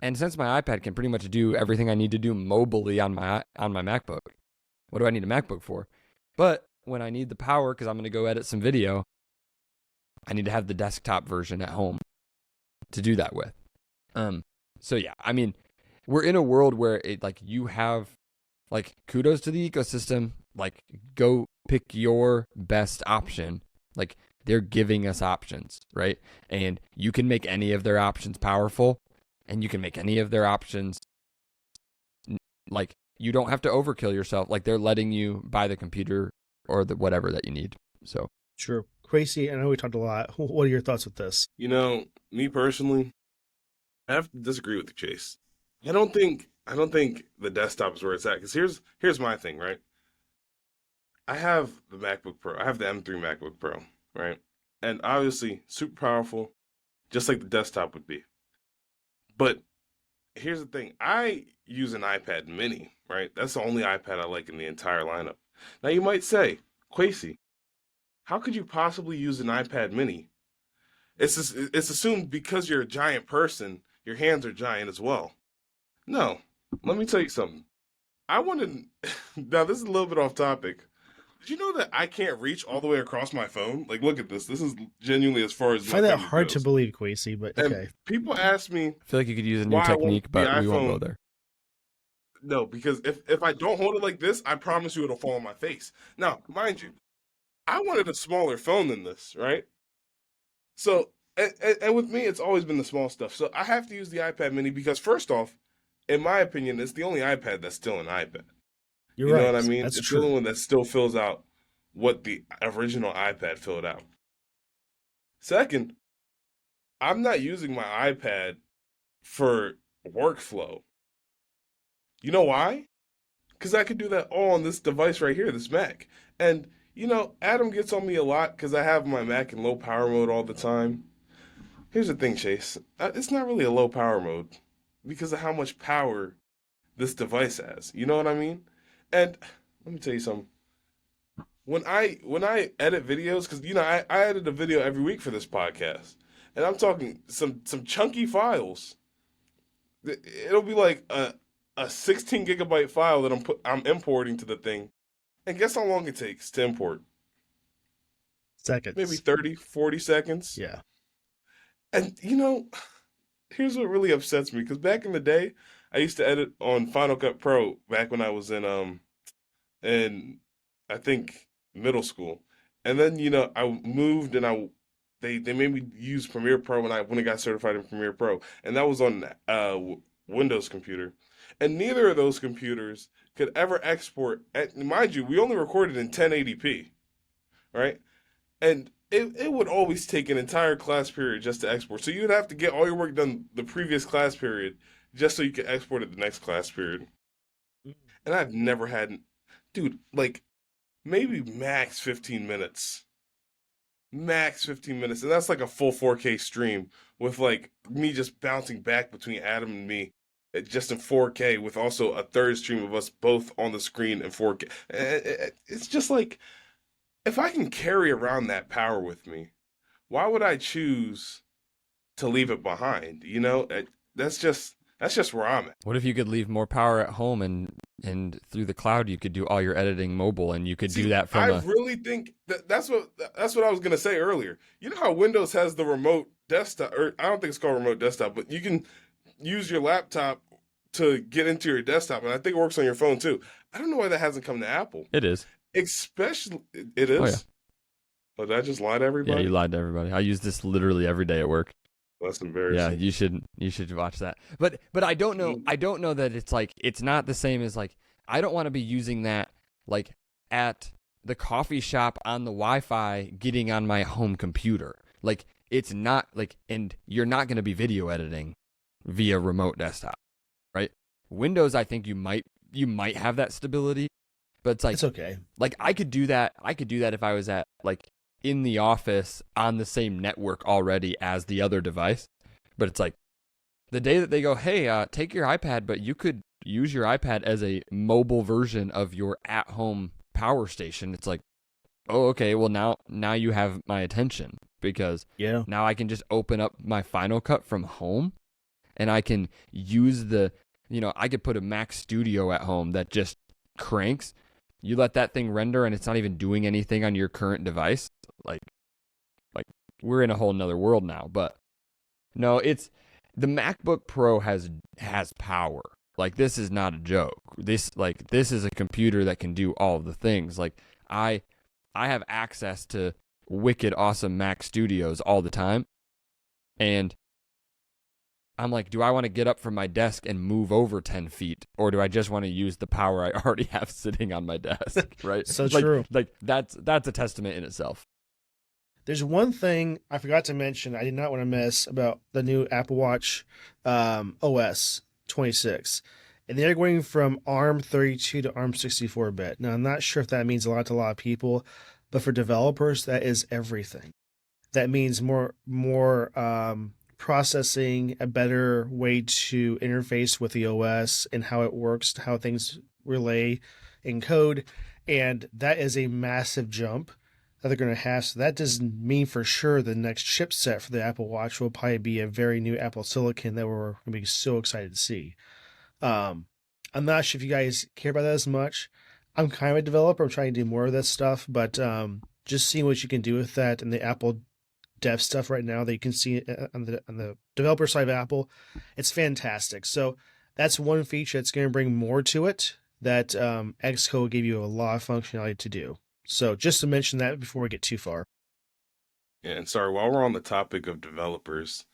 S3: And since my iPad can pretty much do everything I need to do mobilely on my MacBook, what do I need a MacBook for? But when I need the power because I'm going to go edit some video, I need to have the desktop version at home to do that with. So yeah, I mean, we're in a world where you have, kudos to the ecosystem. Go pick your best option. They're giving us options, right? And you can make any of their options powerful, and you can make any of their options, you don't have to overkill yourself. They're letting you buy the computer or the whatever that you need. So
S2: True. Crazy. I know we talked a lot. What are your thoughts with this?
S1: Me personally, I have to disagree with you, Chase. I don't think the desktop is where it's at. Because here's my thing, right? I have the MacBook Pro. I have the M3 MacBook Pro, right? And obviously, super powerful, just like the desktop would be. But here's the thing. I use an iPad mini, right? That's the only iPad I like in the entire lineup. Now, you might say, Quasey, how could you possibly use an iPad mini? It's assumed because you're a giant person, your hands are giant as well. No, let me tell you something. Now this is a little bit off topic. Did you know that I can't reach all the way across my phone? Look at this. This is genuinely as far as
S2: I find that hard to believe, Quasey, but okay.
S1: And people ask me,
S3: I feel like you could use a new technique, but we won't go there.
S1: No, because if I don't hold it like this, I promise you it'll fall on my face. Now, mind you, I wanted a smaller phone than this, right? So, and with me, it's always been the small stuff. So I have to use the iPad mini because, first off, in my opinion, it's the only iPad that's still an iPad.
S2: You're
S1: you
S2: right.
S1: know what I mean?
S2: That's
S1: it's
S2: true.
S1: the only one that still fills out what the original iPad filled out. Second, I'm not using my iPad for workflow. You know why? Because I could do that all on this device right here, this Mac. And, Adam gets on me a lot because I have my Mac in low power mode all the time. Here's the thing, Chase. It's not really a low power mode because of how much power this device has. You know what I mean? And let me tell you something. When I edit videos, because I edit a video every week for this podcast, and I'm talking some chunky files. It'll be like a 16 gigabyte file that I'm importing to the thing, and guess how long it takes to import?
S2: Seconds.
S1: Maybe 30, 40 seconds.
S2: Yeah.
S1: And here's what really upsets me, because back in the day, I used to edit on Final Cut Pro back when I was in I think middle school. And then, I moved and they made me use Premiere Pro when I got certified in Premiere Pro. And that was on Windows computer. And neither of those computers could ever export. Mind you, we only recorded in 1080p, right? And it would always take an entire class period just to export. So you'd have to get all your work done the previous class period just so you could export it the next class period. And I've never had, dude, maybe max 15 minutes. Max 15 minutes. And that's like a full 4K stream with me just bouncing back between Adam and me just in 4K with also a third stream of us both on the screen in 4K. It's just if I can carry around that power with me, why would I choose to leave it behind? That's just where I'm at.
S3: What if you could leave more power at home and through the cloud you could do all your editing mobile, and you could do that from
S1: I really think that's what I was gonna say earlier. You know how Windows has the remote desktop, or I don't think it's called remote desktop, but you can use your laptop to get into your desktop, and I think it works on your phone too. I don't know why that hasn't come to Apple.
S3: It is.
S1: Especially, it is.
S3: Oh, yeah.
S1: Oh, did I just lie to everybody?
S3: Yeah, you lied to everybody. I use this literally every day at work.
S1: That's embarrassing.
S3: Yeah, you should watch that. But I don't know. I don't know that it's not the same as I don't want to be using that at the coffee shop on the Wi-Fi getting on my home computer. Like, it's not like, and you're not going to be video editing via remote desktop, right? Windows, I think you might have that stability, but it's like,
S2: It's okay.
S3: like I could do that if I was at like in the office on the same network already as the other device. But it's like the day that they go, hey, take your iPad, but you could use your iPad as a mobile version of your at-home power station. It's like, oh, okay, well now you have my attention, because
S2: Yeah.
S3: now I can just open up my Final Cut from home, and I can use I could put a Mac Studio at home that just cranks. You let that thing render and it's not even doing anything on your current device. Like we're in a whole nother world now. But no, it's the MacBook Pro has power. Like, this is not a joke. This is a computer that can do all of the things. Like, I have access to wicked awesome Mac Studios all the time. And I'm like, do I want to get up from my desk and move over 10 feet? Or do I just want to use the power I already have sitting on my desk, right?
S2: So true.
S3: Like, that's a testament in itself.
S2: There's one thing I forgot to mention I did not want to miss about the new Apple Watch OS 26. And they're going from ARM 32 to ARM 64-bit. Now, I'm not sure if that means a lot to a lot of people, but for developers, that is everything. That means more processing, a better way to interface with the OS and how it works, how things relay in code. And that is a massive jump that they're going to have. So that does mean for sure the next chipset for the Apple Watch will probably be a very new Apple Silicon that we're going to be so excited to see. I'm not sure if you guys care about that as much. I'm kind of a developer. I'm trying to do more of this stuff, but just seeing what you can do with that and the Apple dev stuff right now that you can see on the developer side of Apple, it's fantastic. So that's one feature that's going to bring more to it that Xcode gave you a lot of functionality to do. So just to mention that before we get too far.
S1: Yeah, and sorry, while we're on the topic of developers,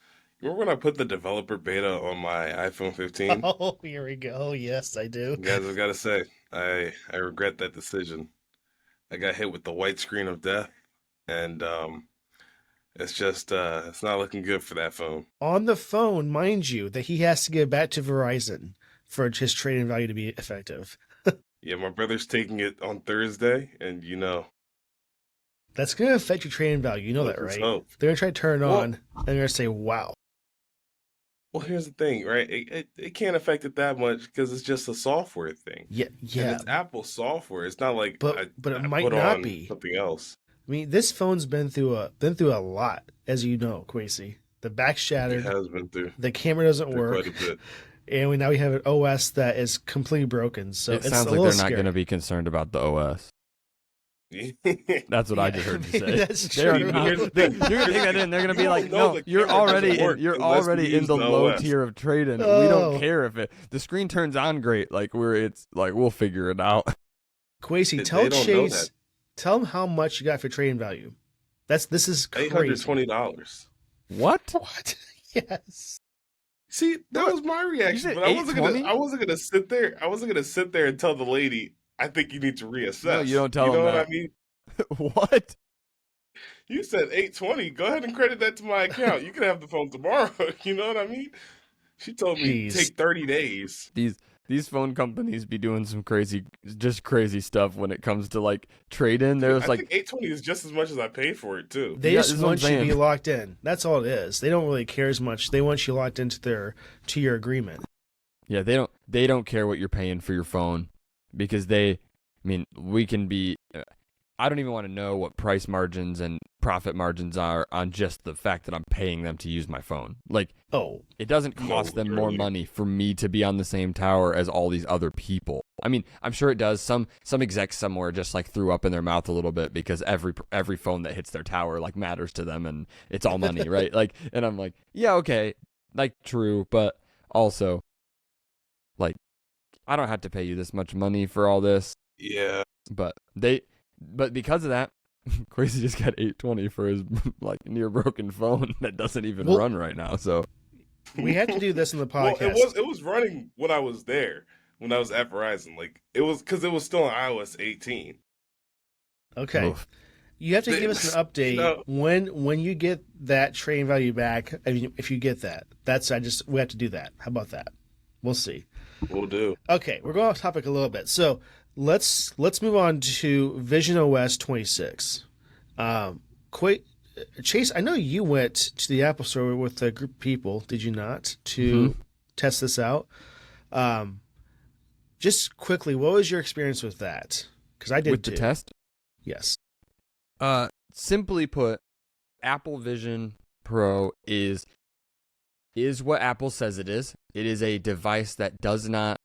S1: remember when I put the developer beta on my iPhone 15?
S2: Oh, here we go. Yes, I do.
S1: Guys, I've got to say, I regret that decision. I got hit with the white screen of death, and it's just it's not looking good for that phone.
S2: On the phone, mind you, that he has to give back to Verizon for his trading value to be effective.
S1: Yeah, my brother's taking it on Thursday, and
S2: That's going to affect your trading value. You know that,
S1: let's
S2: right?
S1: hope.
S2: They're going to try to turn it
S1: Well-
S2: on, and they're going to say, wow.
S1: Well, here's the thing, right? It can't affect it that much because it's just a software thing.
S2: Yeah,
S1: And
S2: yeah.
S1: it's Apple software. It's not like
S2: But it might
S1: put
S2: not
S1: on
S2: be.
S1: something else.
S2: I mean, this phone's been through a lot, as you know, Quasi. The back
S1: It
S2: shattered,
S1: has been through
S2: the camera doesn't
S1: quite
S2: work,
S1: a bit.
S2: and now we have an OS that is completely broken. So
S3: It
S2: it's
S3: sounds
S2: a
S3: like
S2: little
S3: they're
S2: scary.
S3: not going to be concerned about the OS. That's what I just heard you say.
S2: That's
S3: They're
S2: true.
S3: not-
S1: Here's the
S3: You're
S1: thing.
S3: gonna take that in. They're gonna be
S1: You
S3: like,
S1: don't know
S3: no,
S1: the
S3: you're
S1: camera doesn't
S3: already
S1: work
S3: you're
S1: unless we
S3: already in
S1: use
S3: the
S1: the
S3: low
S1: OS.
S3: tier of trade-in. We
S2: Oh.
S3: don't care if the screen turns on great. Like we'll figure it out.
S2: Quasi,
S1: They
S2: tell
S1: don't know
S2: Chase,
S1: that.
S2: tell him how much you got for trading value. This is crazy.
S1: $820.
S3: What?
S2: What? Yes.
S1: See, that was my reaction,
S3: said
S1: but I wasn't gonna.
S3: $820?
S1: I wasn't gonna sit there. I wasn't gonna sit there and tell the lady, "I think you need to reassess."
S3: No, you don't tell
S1: You know
S3: them
S1: what
S3: that.
S1: I mean?
S3: What?
S1: You said $820. Go ahead and credit that to my account. You can have the phone tomorrow. You know what I mean? She told me
S2: Jeez.
S1: take 30 days.
S3: These phone companies be doing some crazy stuff when it comes to like trade-in. There's
S1: I
S3: like
S1: think $820 is just as much as I paid for it too.
S2: They
S3: Yeah,
S2: just
S3: this is what
S2: want
S3: I'm
S2: you to be
S3: saying.
S2: locked in. That's all it is. They don't really care as much. They want you locked into your agreement.
S3: Yeah, they don't care what you're paying for your phone because we can be I don't even want to know what price margins and profit margins are on just the fact that I'm paying them to use my phone. Like,
S2: Oh,
S3: it doesn't cost them more
S1: literally.
S3: money for me to be on the same tower as all these other people. I mean, I'm sure it does. Some execs somewhere just like threw up in their mouth a little bit because every phone that hits their tower like matters to them and it's all money, right? Like, and I'm like, yeah, okay, like true, but also like I don't have to pay you this much money for all this.
S1: Yeah.
S3: But because of that, Crazy just got $820 for his like near broken phone that doesn't even
S2: Well-
S3: run right now. So
S2: we have to do this in the
S1: Well,
S2: podcast.
S1: it was running when I was there, when I was at Verizon. Like it was because it was still on iOS 18.
S2: Okay.
S3: Oof.
S2: You have to give us an update
S1: No,
S2: when you get that trading value back. If you get that, we have to do that. How about that? We'll see.
S1: we'll do.
S2: Okay, we're going off topic a little bit. So let's move on to VisionOS 26. Quite, Chase, I know you went to the Apple Store with a group of people, did you not, to test this out? Just quickly, what was your experience with that? Because I did
S3: With
S2: too.
S3: the test.
S2: Yes.
S3: Simply put, Apple Vision Pro is what Apple says it is. It is a device that does not.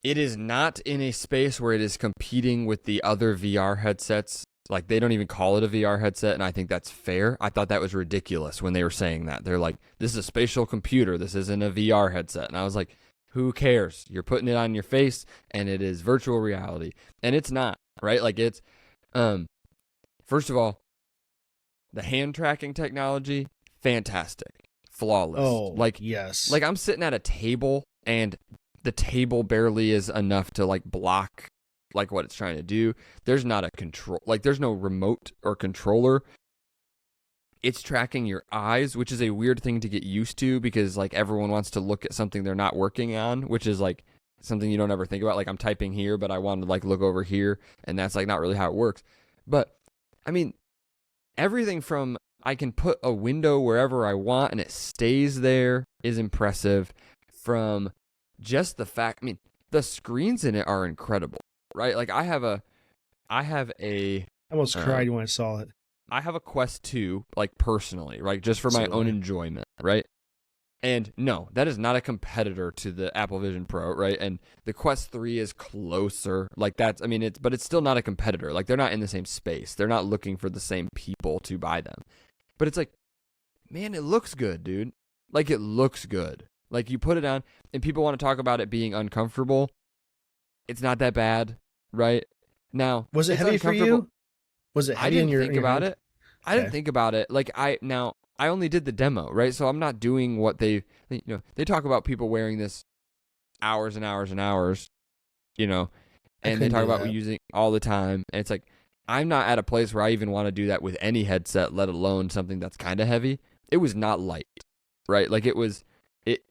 S3: It is not in a space where it is competing with the other VR headsets. Like, they don't even call it a VR headset, and I think that's fair. I thought that was ridiculous when they were saying that. They're like, this is a spatial computer. This isn't a VR headset. And I was like, who cares? You're putting it on your face, and it is virtual reality. And it's not, right? Like, it's, first of all, the hand tracking technology, fantastic. Flawless.
S2: Oh,
S3: like,
S2: yes.
S3: like I'm sitting at a table, and the table barely is enough to, like, block like what it's trying to do. There's not a control, like there's no remote or controller. It's tracking your eyes, which is a weird thing to get used to because like everyone wants to look at something they're not working on, which is like something you don't ever think about. Like I'm typing here, but I want to like look over here, and that's like not really how it works. But I mean, everything from I can put a window wherever I want and it stays there is impressive. From just the fact, I mean, the screens in it are incredible. Right, like I have a,
S2: I almost cried when I saw it.
S3: I have a Quest 2, like personally, right, just for my own enjoyment, right? And no, that is not a competitor to the Apple Vision Pro, right? And the Quest 3 is closer, like that's, I mean, but it's still not a competitor. Like they're not in the same space. They're not looking for the same people to buy them. But it's like, man, it looks good, dude. Like it looks good. Like you put it on, and people want to talk about it being uncomfortable. It's not that bad, right? Now,
S2: Was it
S3: it's
S2: heavy for you? Was it
S3: I
S2: heavy
S3: didn't
S2: in your
S3: think about
S2: hand?
S3: it. I didn't
S2: Okay.
S3: think about it. Like I only did the demo, right? So I'm not doing what they talk about people wearing this hours and hours and hours, you know,
S2: I
S3: and they
S2: couldn't
S3: talk
S2: do
S3: about
S2: that.
S3: using all the time. And it's like I'm not at a place where I even want to do that with any headset, let alone something that's kind of heavy. It was not light, right? Like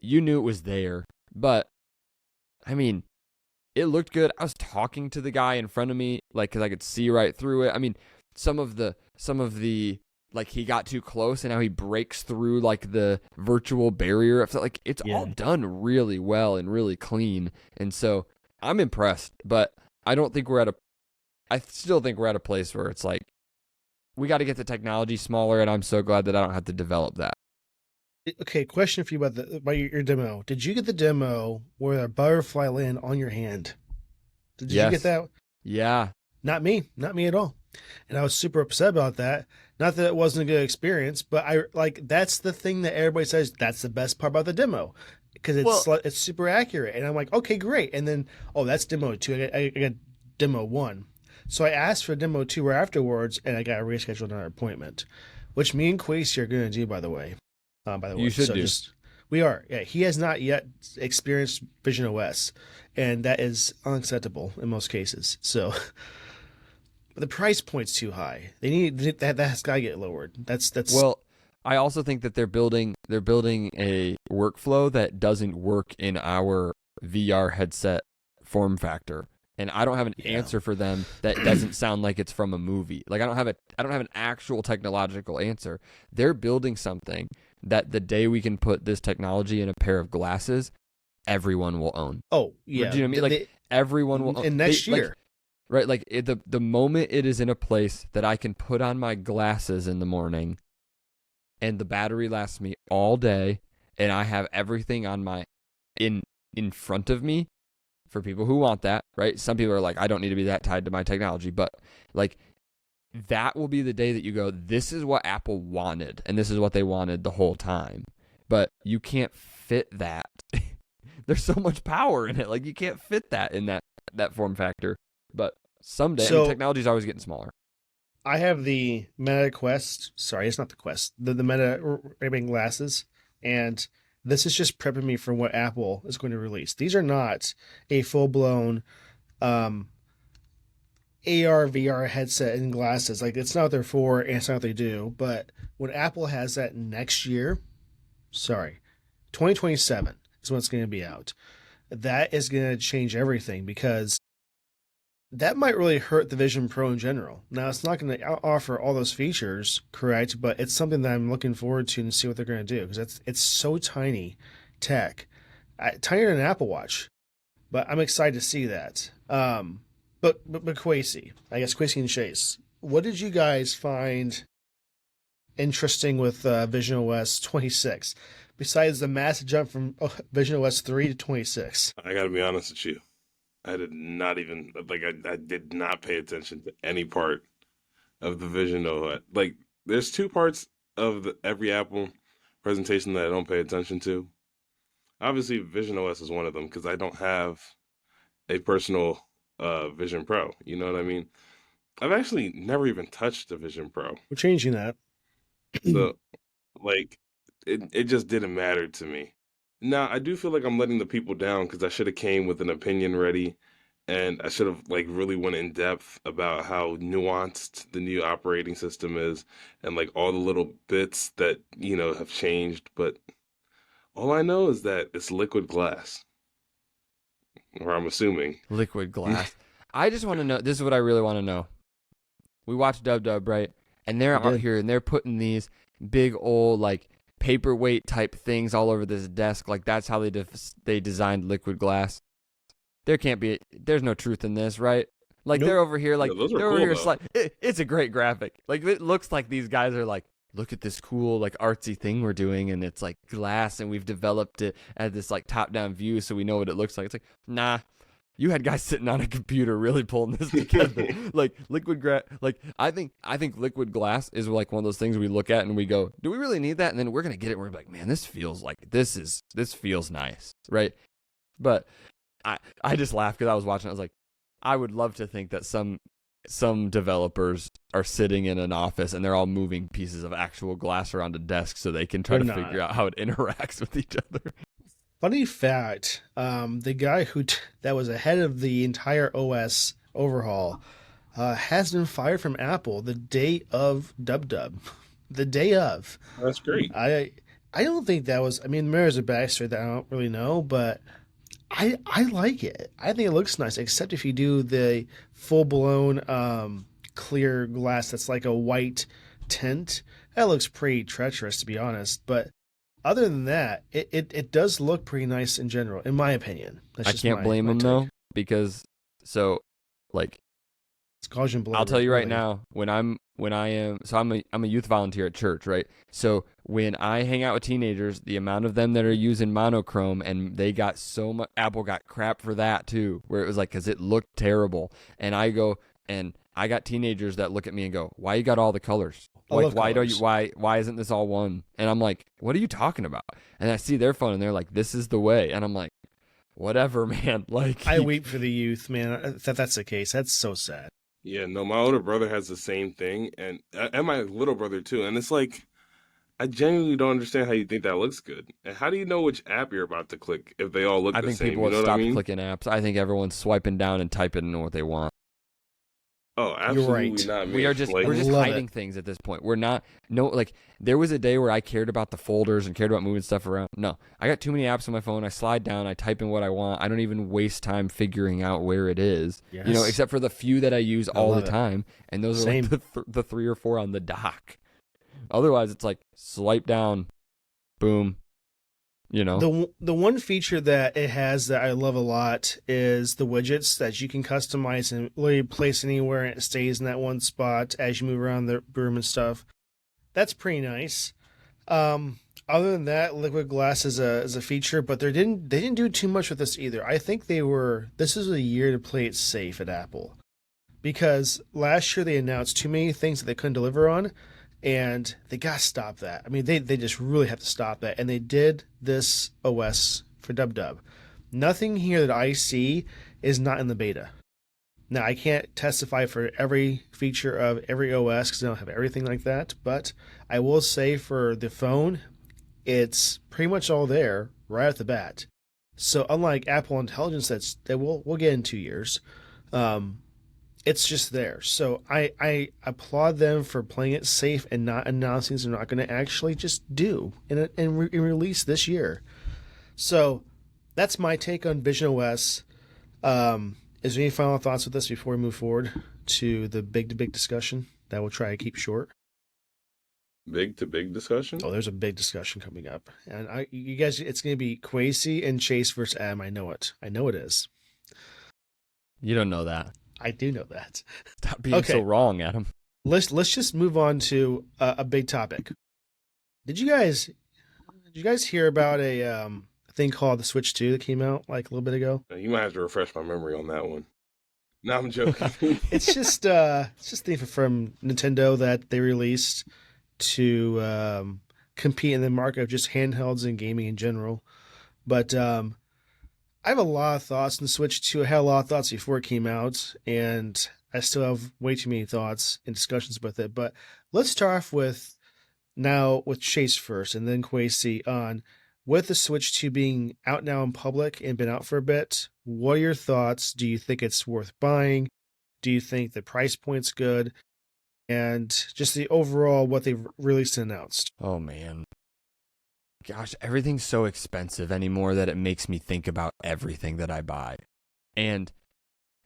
S3: you knew it was there, but I mean, it looked good. I was talking to the guy in front of me, like, because I could see right through it. I mean, some of the, like, he got too close and now he breaks through, like, the virtual barrier. I felt like it's all done really well and really clean. And so I'm impressed, but I still think we're at a place where it's like, we got to get the technology smaller, and I'm so glad that I don't have to develop that.
S2: Okay, question for you about your demo. Did you get the demo where a butterfly land on your hand? Did you get that?
S3: Yeah.
S2: Not me at all. And I was super upset about that. Not that it wasn't a good experience, but that's the thing that everybody says that's the best part about the demo because it's super accurate. And I'm like, okay, great. And then that's demo 2. I got demo 1. So I asked for demo 2 right afterwards, and I got rescheduled another appointment, which me and Quasi are going to do, by the way.
S3: You should do.
S2: We are. Yeah, he has not yet experienced VisionOS, and that is unacceptable in most cases. So the price point's too high. They need that's got to get lowered. That's
S3: Well, I also think that they're building a workflow that doesn't work in our VR headset form factor. And I don't have an answer for them that doesn't sound like it's from a movie. Like I don't have an actual technological answer. They're building something that the day we can put this technology in a pair of glasses, everyone will own.
S2: Oh, yeah.
S3: Do you know what I mean? Like everyone will own.
S2: And next year.
S3: Right, like the moment it is in a place that I can put on my glasses in the morning and the battery lasts me all day and I have everything on in front of me, for people who want that, right? Some people are like, I don't need to be that tied to my technology, but like that will be the day that you go, this is what Apple wanted, and this is what they wanted the whole time. But you can't fit that. There's so much power in it. Like you can't fit that in that form factor. But someday, technology is always getting smaller.
S2: I have the Meta Quest. Sorry, it's not the Quest. The Meta Ray-Ban glasses, and this is just prepping me for what Apple is going to release. These are not a full-blown AR VR headset and glasses. Like it's not what they're for, and it's not what they do. But when Apple has that next year, sorry, 2027 is when it's going to be out. That is going to change everything because that might really hurt the Vision Pro in general. Now, it's not going to offer all those features, correct? But it's something that I'm looking forward to and see what they're going to do because it's so tiny tech, tinier than an Apple Watch. But I'm excited to see that. But Kwesi, I guess Kwesi and Chase, what did you guys find interesting with VisionOS 26 besides the massive jump from VisionOS 3 to 26?
S1: I gotta be honest with you. I did not even like I did not pay attention to any part of the Vision OS. Like there's two parts of every Apple presentation that I don't pay attention to. Obviously, Vision OS is one of them because I don't have a personal Vision Pro. You know what I mean? I've actually never even touched the Vision Pro.
S2: We're changing that.
S1: So like it just didn't matter to me. Now, I do feel like I'm letting the people down because I should have came with an opinion ready and I should have like really went in depth about how nuanced the new operating system is and like all the little bits that, have changed, but all I know is that it's liquid glass. Or I'm assuming.
S3: Liquid glass. I just want to know. This is what I really want to know. We watch Dub, right? And they're out here and they're putting these big old like paperweight type things all over this desk. Like that's how they designed liquid glass. There's no truth in this, right? Like they're over here, like
S1: those are
S3: they're over
S1: cool,
S3: here. It's a great graphic. Like it looks like these guys are like, look at this cool like artsy thing we're doing, and it's like glass, and we've developed it as this like top-down view, so we know what it looks like. It's like, nah, you had guys sitting on a computer really pulling this together. Like I think liquid glass is like one of those things we look at and we go, do we really need that? And then we're gonna get it. We're like, man, this feels nice, right? But I just laughed because I was watching. I was like, I would love to think that some developers are sitting in an office and they're all moving pieces of actual glass around a desk so they can try to figure out how it interacts with each other.
S2: Funny fact, the guy that was ahead of the entire OS overhaul has been fired from Apple the day of Dub. The day of.
S1: That's great.
S2: I don't think that was. I mean, there's a backstory that I don't really know, but I like it. I think it looks nice, except if you do the full blown clear glass that's like a white tint. That looks pretty treacherous, to be honest. But other than that, it does look pretty nice in general, in my opinion.
S3: I can't blame them though, because
S2: it's Gaussian blur.
S3: I'll tell you right now, I'm a youth volunteer at church, right? So when I hang out with teenagers, the amount of them that are using monochrome, and they got so much, Apple got crap for that too, where it was like, because it looked terrible. And I go, and I got teenagers that look at me and go, why you got all the colors? Like, why isn't this all one? And I'm like, what are you talking about? And I see their phone and they're like, this is the way. And I'm like, whatever, man. Like,
S2: I weep for the youth, man. That's the case. That's so sad.
S1: Yeah, no, my older brother has the same thing, and my little brother too. And it's like, I genuinely don't understand how you think that looks good. And how do you know which app you're about to click if they all look the same?
S3: I think people have stopped clicking apps. I think everyone's swiping down and typing in what they want.
S1: Oh, absolutely
S2: right.
S1: not.
S3: We're just hiding things at this point. We're not there was a day where I cared about the folders and cared about moving stuff around. No, I got too many apps on my phone. I slide down, I type in what I want. I don't even waste time figuring out where it is.
S2: Yes.
S3: Except for the few that I use all the time, and those are like the 3 or 4 on the dock. Otherwise, it's like swipe down, boom.
S2: The one feature that it has that I love a lot is the widgets that you can customize and literally place anywhere, and it stays in that one spot as you move around the room and stuff. That's pretty nice. Other than that, liquid glass is a feature, but they didn't do too much with this either. I think this is a year to play it safe at Apple, because last year they announced too many things that they couldn't deliver on. And they got to stop that. I mean, they just really have to stop that. And they did this OS for Dub. Nothing here that I see is not in the beta. Now, I can't testify for every feature of every OS because I don't have everything like that. But I will say for the phone, it's pretty much all there right off the bat. So unlike Apple Intelligence, that we'll get in 2 years, it's just there. So I applaud them for playing it safe and not announcing they're not going to actually just do and release this year. So that's my take on VisionOS. Is there any final thoughts with this before we move forward to the big discussion that we'll try to keep short?
S1: Big to big discussion?
S2: Oh, there's a big discussion coming up, and you guys, it's going to be Quasi and Chase versus Adam. I know it. I know it is.
S3: You don't know that.
S2: I do know that.
S3: Stop being so wrong, Adam.
S2: Let's just move on to a big topic. Did you guys hear about a thing called the Switch 2 that came out like a little bit ago?
S1: You might have to refresh my memory on that one. No, I'm joking.
S2: it's just the from Nintendo that they released to compete in the market of just handhelds and gaming in general. But I have a lot of thoughts on the Switch 2. I had a lot of thoughts before it came out, and I still have way too many thoughts and discussions with it. But let's start off with Chase first, and then Quasi on with the Switch 2 being out now in public and been out for a bit. What are your thoughts? Do you think it's worth buying? Do you think the price point's good? And just the overall what they've released and announced.
S3: Oh, man. Gosh, everything's so expensive anymore that it makes me think about everything that I buy. And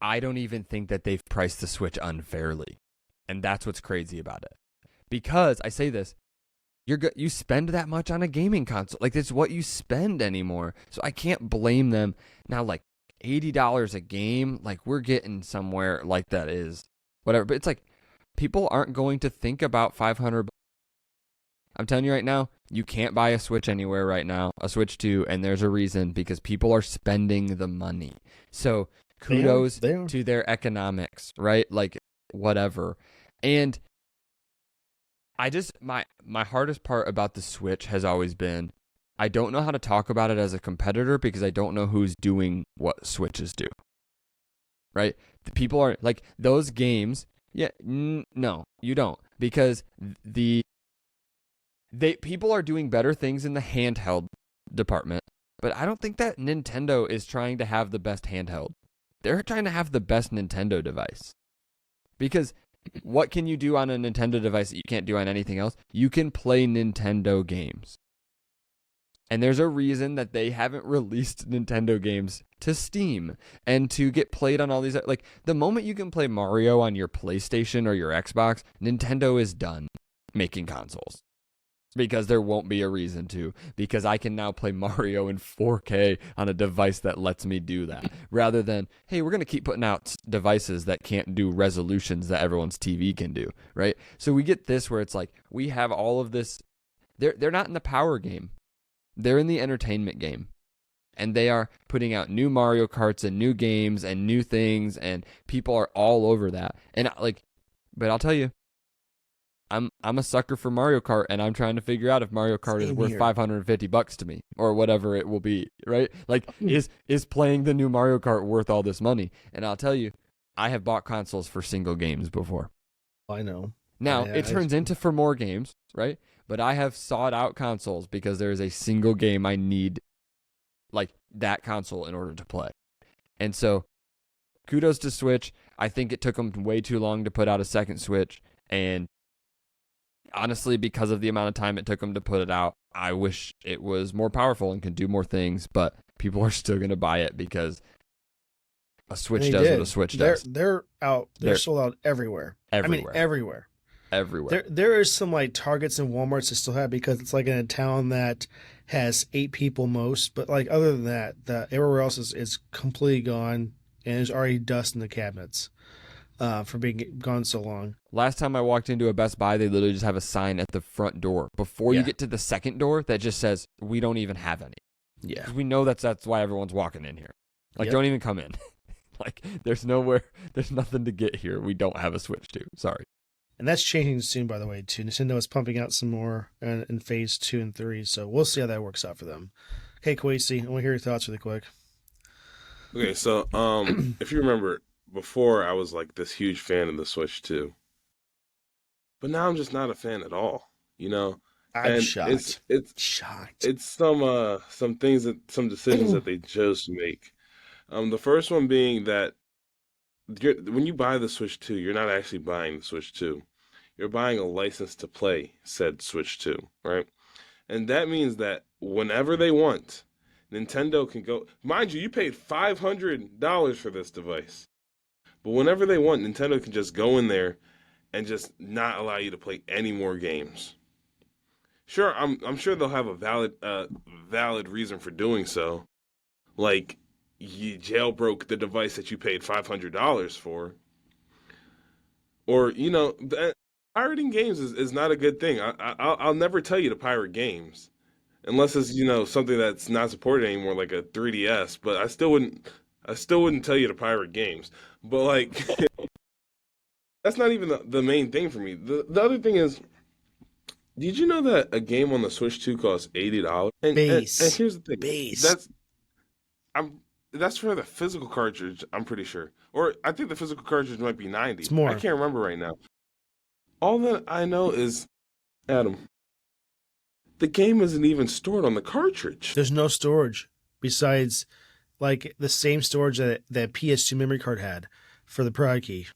S3: I don't even think that they've priced the Switch unfairly. And that's what's crazy about it. Because, I say this, you spend that much on a gaming console. Like, it's what you spend anymore. So I can't blame them. Now, like, $80 a game, like, we're getting somewhere like that is whatever. But it's like, people aren't going to think about $500. I'm telling you right now, you can't buy a Switch anywhere right now, a Switch 2, and there's a reason, because people are spending the money. So kudos to their economics, right? Like, whatever. And I just, my hardest part about the Switch has always been, I don't know how to talk about it as a competitor because I don't know who's doing what Switches do, right? The people are, like, those games. Yeah, no, you don't, because people are doing better things in the handheld department, but I don't think that Nintendo is trying to have the best handheld. They're trying to have the best Nintendo device. Because what can you do on a Nintendo device that you can't do on anything else? You can play Nintendo games. And there's a reason that they haven't released Nintendo games to Steam and to get played on all these. Like, the moment you can play Mario on your PlayStation or your Xbox, Nintendo is done making consoles. Because there won't be a reason to. Because I can now play Mario in 4K on a device that lets me do that. Rather than, hey, we're going to keep putting out devices that can't do resolutions that everyone's TV can do, right? So we get this where it's like, we have all of this. They're not in the power game. They're in the entertainment game, and they are putting out new Mario Karts and new games and new things, and people are all over that. And but I'll tell you, I'm a sucker for Mario Kart, and I'm trying to figure out if Mario Kart is worth $550 to me or whatever it will be, right? Like, is playing the new Mario Kart worth all this money? And I'll tell you, I have bought consoles for single games before.
S2: I know.
S3: Now, it turns into for more games, right? But I have sought out consoles because there is a single game I need, like, that console in order to play. And so, kudos to Switch. I think it took them way too long to put out a second Switch. And honestly, because of the amount of time it took them to put it out, I wish it was more powerful and could do more things. But people are still going to buy it because a Switch does what a Switch does.
S2: They're out. They're sold out everywhere.
S3: Everywhere.
S2: I mean, everywhere.
S3: Everywhere.
S2: There is some, like, Targets and Walmarts that still have, because it's like in a town that has 8 people most. But, like, other than that, everywhere else is completely gone, and there's already dust in the cabinets from being gone so long.
S3: Last time I walked into a Best Buy, they literally just have a sign at the front door before you get to the second door that just says, we don't even have any.
S2: Yeah.
S3: Because we know that's why everyone's walking in here. Like, don't even come in. Like, there's nothing to get here. We don't have a Switch 2. Sorry.
S2: And that's changing soon, by the way, too. Nintendo is pumping out some more in phase 2 and 3, so we'll see how that works out for them. Okay, Quasi, I want to hear your thoughts really quick.
S1: Okay, so if you remember, before I was like this huge fan of the Switch 2. But now I'm just not a fan at all, you know?
S2: I'm shocked.
S1: It's
S2: shocked.
S1: It's some things some decisions that they chose to make. The first one being that when you buy the Switch 2, you're not actually buying the Switch 2. You're buying a license to play said Switch 2, right? And that means that whenever they want, Nintendo can go. Mind you, you paid $500 for this device. But whenever they want, Nintendo can just go in there and just not allow you to play any more games. Sure, I'm sure they'll have a valid reason for doing so. Like you jailbroke the device that you paid $500 for. Or, pirating games is not a good thing. I'll never tell you to pirate games unless it's, something that's not supported anymore, like a 3DS. But I still wouldn't tell you to pirate games. But like, that's not even the main thing for me. The other thing is, did you know that a game on the Switch 2 costs $80? And here's the thing.
S2: Base.
S1: That's for the physical cartridge, I'm pretty sure. Or I think the physical cartridge might be 90.
S2: It's more.
S1: I can't remember right now. All that I know is, Adam, the game isn't even stored on the cartridge.
S2: There's no storage besides like the same storage that PS2 memory card had for the Pride Key.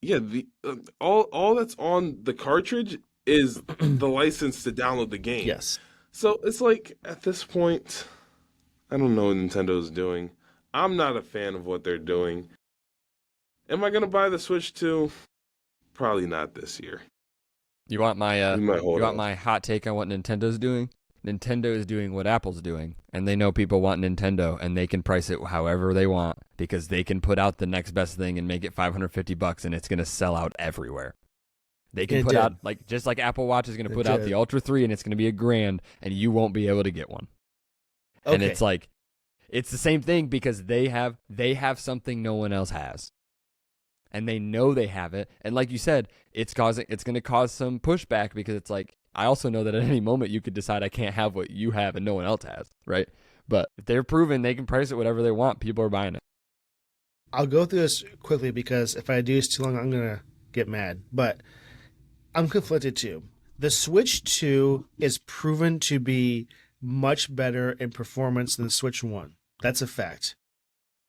S1: Yeah, all that's on the cartridge is the license to download the game.
S2: Yes.
S1: So it's like at this point, I don't know what Nintendo's doing. I'm not a fan of what they're doing. Am I gonna buy the Switch 2? Probably not this year.
S3: You want my
S1: We might hold off.
S3: my hot take on what Nintendo's doing? Nintendo is doing what Apple's doing, and they know people want Nintendo, and they can price it however they want because they can put out the next best thing and make it $550, and it's gonna sell out everywhere. They can put out just like Apple Watch is gonna put out the Ultra 3, and it's gonna be $1,000, and you won't be able to get one.
S2: Okay.
S3: And it's like, it's the same thing because they have something no one else has. And they know they have it. And like you said, it's going to cause some pushback because it's like, I also know that at any moment you could decide I can't have what you have and no one else has, right? But if they're proven they can price it whatever they want, people are buying it.
S2: I'll go through this quickly because if I do this too long, I'm going to get mad. But I'm conflicted too. The Switch 2 is proven to be much better in performance than the Switch 1. That's a fact.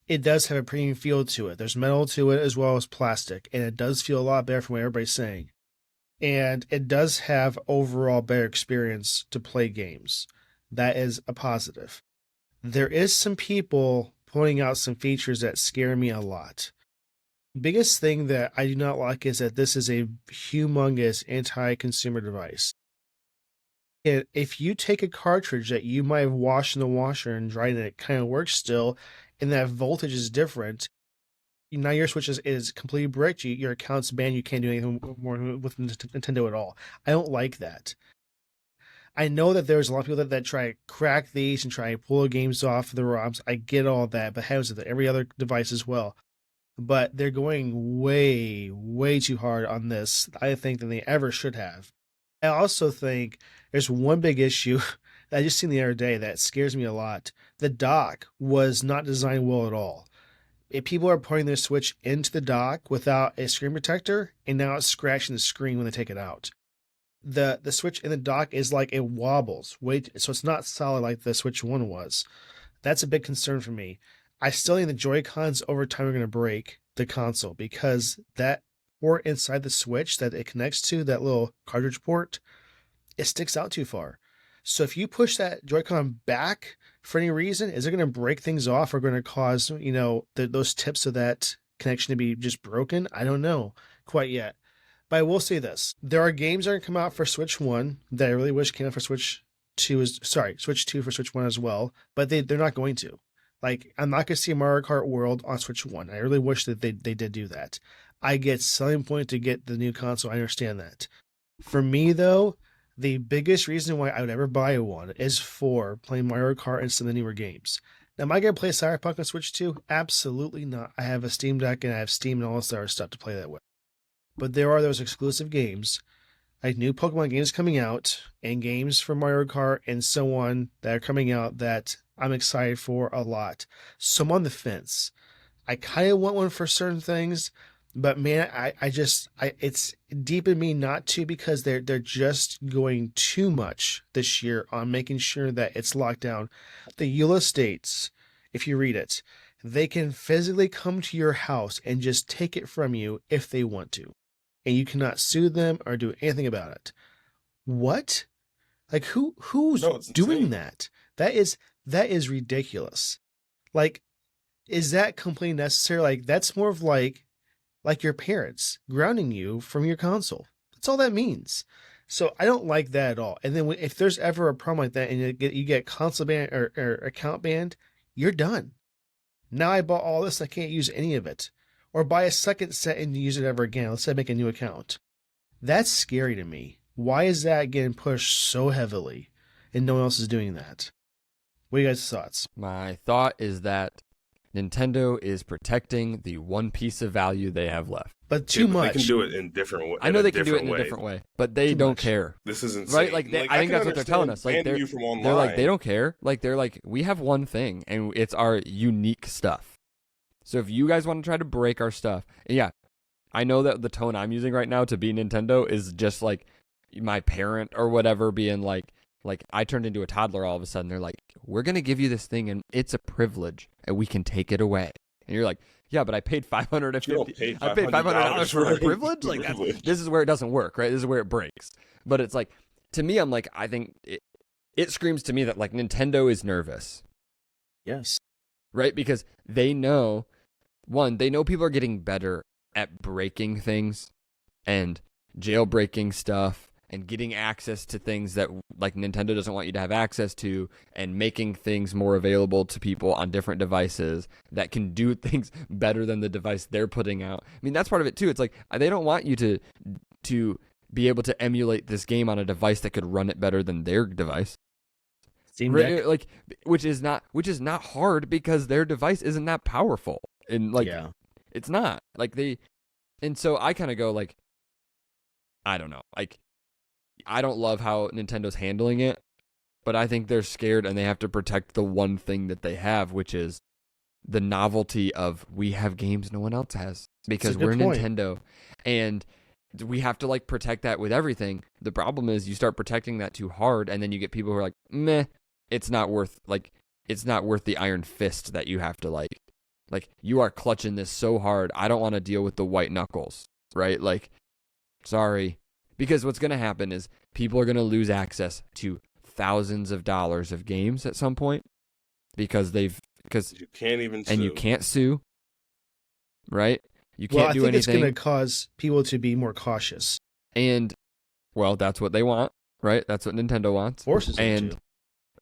S2: It does have a premium feel to it. There's metal to it as well as plastic, and it does feel a lot better from what everybody's saying. And it does have overall better experience to play games. That is a positive. There is some people pointing out some features that scare me a lot. Biggest thing that I do not like is that this is a humongous anti-consumer device. If you take a cartridge that you might have washed in the washer and dried and it kind of works still, and that voltage is different, now your Switch is completely bricked. Your account's banned. You can't do anything more with Nintendo at all. I don't like that. I know that there's a lot of people that try to crack these and try to pull the games off the ROMs. I get all that, but happens with every other device as well. But they're going way, way too hard on this, I think, than they ever should have. I also think there's one big issue that I just seen the other day that scares me a lot. The dock was not designed well at all. People are putting their Switch into the dock without a screen protector, and now it's scratching the screen when they take it out. The Switch in the dock is like it wobbles. So it's not solid like the Switch 1 was. That's a big concern for me. I still think the Joy-Cons over time are going to break the console because that port inside the Switch that it connects to, that little cartridge port, it sticks out too far. So if you push that Joy-Con back for any reason, is it going to break things off or going to cause, those tips of that connection to be just broken? I don't know quite yet. But I will say this. There are games that are going to come out for Switch 1 that I really wish came out for Switch 2 Switch 2 for Switch 1 as well, but they're not going to. Like, I'm not going to see Mario Kart World on Switch 1. I really wish that they did do that. I get selling point to get the new console. I understand that. For me, though, the biggest reason why I would ever buy one is for playing Mario Kart and some of the newer games. Now, am I going to play Cyberpunk on Switch 2? Absolutely not. I have a Steam Deck and I have Steam and all this other stuff to play that with. But there are those exclusive games, like new Pokemon games coming out and games for Mario Kart and so on that are coming out that I'm excited for a lot. So I'm on the fence. I kind of want one for certain things, but man, it's deep in me not to because they're just going too much this year on making sure that it's locked down. The EULA states, if you read it, they can physically come to your house and just take it from you if they want to. And you cannot sue them or do anything about it. What? Like who's
S1: No, it's
S2: doing
S1: insane.
S2: that is ridiculous. Like, is that completely necessary? Like, that's more of like your parents grounding you from your console. That's all that means. So I don't like that at all. And then if there's ever a problem like that and you get console banned or account banned, you're done. Now I bought all this, I can't use any of it. Or buy a second set and use it ever again. Let's say I make a new account. That's scary to me. Why is that getting pushed so heavily and no one else is doing that? What are you guys' thoughts?
S3: My thought is that Nintendo is protecting the one piece of value they have left.
S2: But too
S1: But
S2: much.
S1: They can do it in different ways.
S3: I know they can do it in a different way, but they
S2: Too
S3: don't
S2: much.
S3: care.
S1: This is insane.
S3: Right? Like, I think
S1: can
S3: that's what they're telling us. Like,
S1: understand banning you from online.
S3: they're like, they don't care. Like, they're like, we have one thing, and it's our unique stuff. So if you guys want to try to break our stuff, and yeah, I know that the tone I'm using right now to be Nintendo is just like my parent or whatever being like I turned into a toddler all of a sudden. They're like, we're going to give you this thing, and it's a privilege, and we can take it away. And you're like, yeah, but I paid $550. I paid $500 for a privilege. Like, this is where it doesn't work, right? This is where it breaks. But it's like, to me, I'm like, I think it screams to me that like Nintendo is nervous,
S2: Yes.
S3: right? Because they know, one, they know people are getting better at breaking things and jailbreaking stuff and getting access to things that like Nintendo doesn't want you to have access to, and making things more available to people on different devices that can do things better than the device they're putting out. I mean, that's part of it too. It's like they don't want you to be able to emulate this game on a device that could run it better than their device.
S2: Steam Deck.
S3: Right, like which is not hard because their device isn't that powerful. And like it's not. Like and so I kind of go like, I don't know. Like, I don't love how Nintendo's handling it, but I think they're scared and they have to protect the one thing that they have, which is the novelty of we have games no one else has because we're Nintendo, and we have to like protect that with everything. The problem is you start protecting that too hard, and then you get people who are like, meh, it's not worth the iron fist that you have to like you are clutching this so hard. I don't want to deal with the white knuckles, right? Like, sorry. Because what's going to happen is people are going to lose access to thousands of dollars of games at some point because you
S1: can't even sue.
S3: And you can't sue, right? You can't do anything.
S2: It's going to cause people to be more cautious.
S3: And, well, that's what they want, right? That's what Nintendo wants.
S2: Forces them to.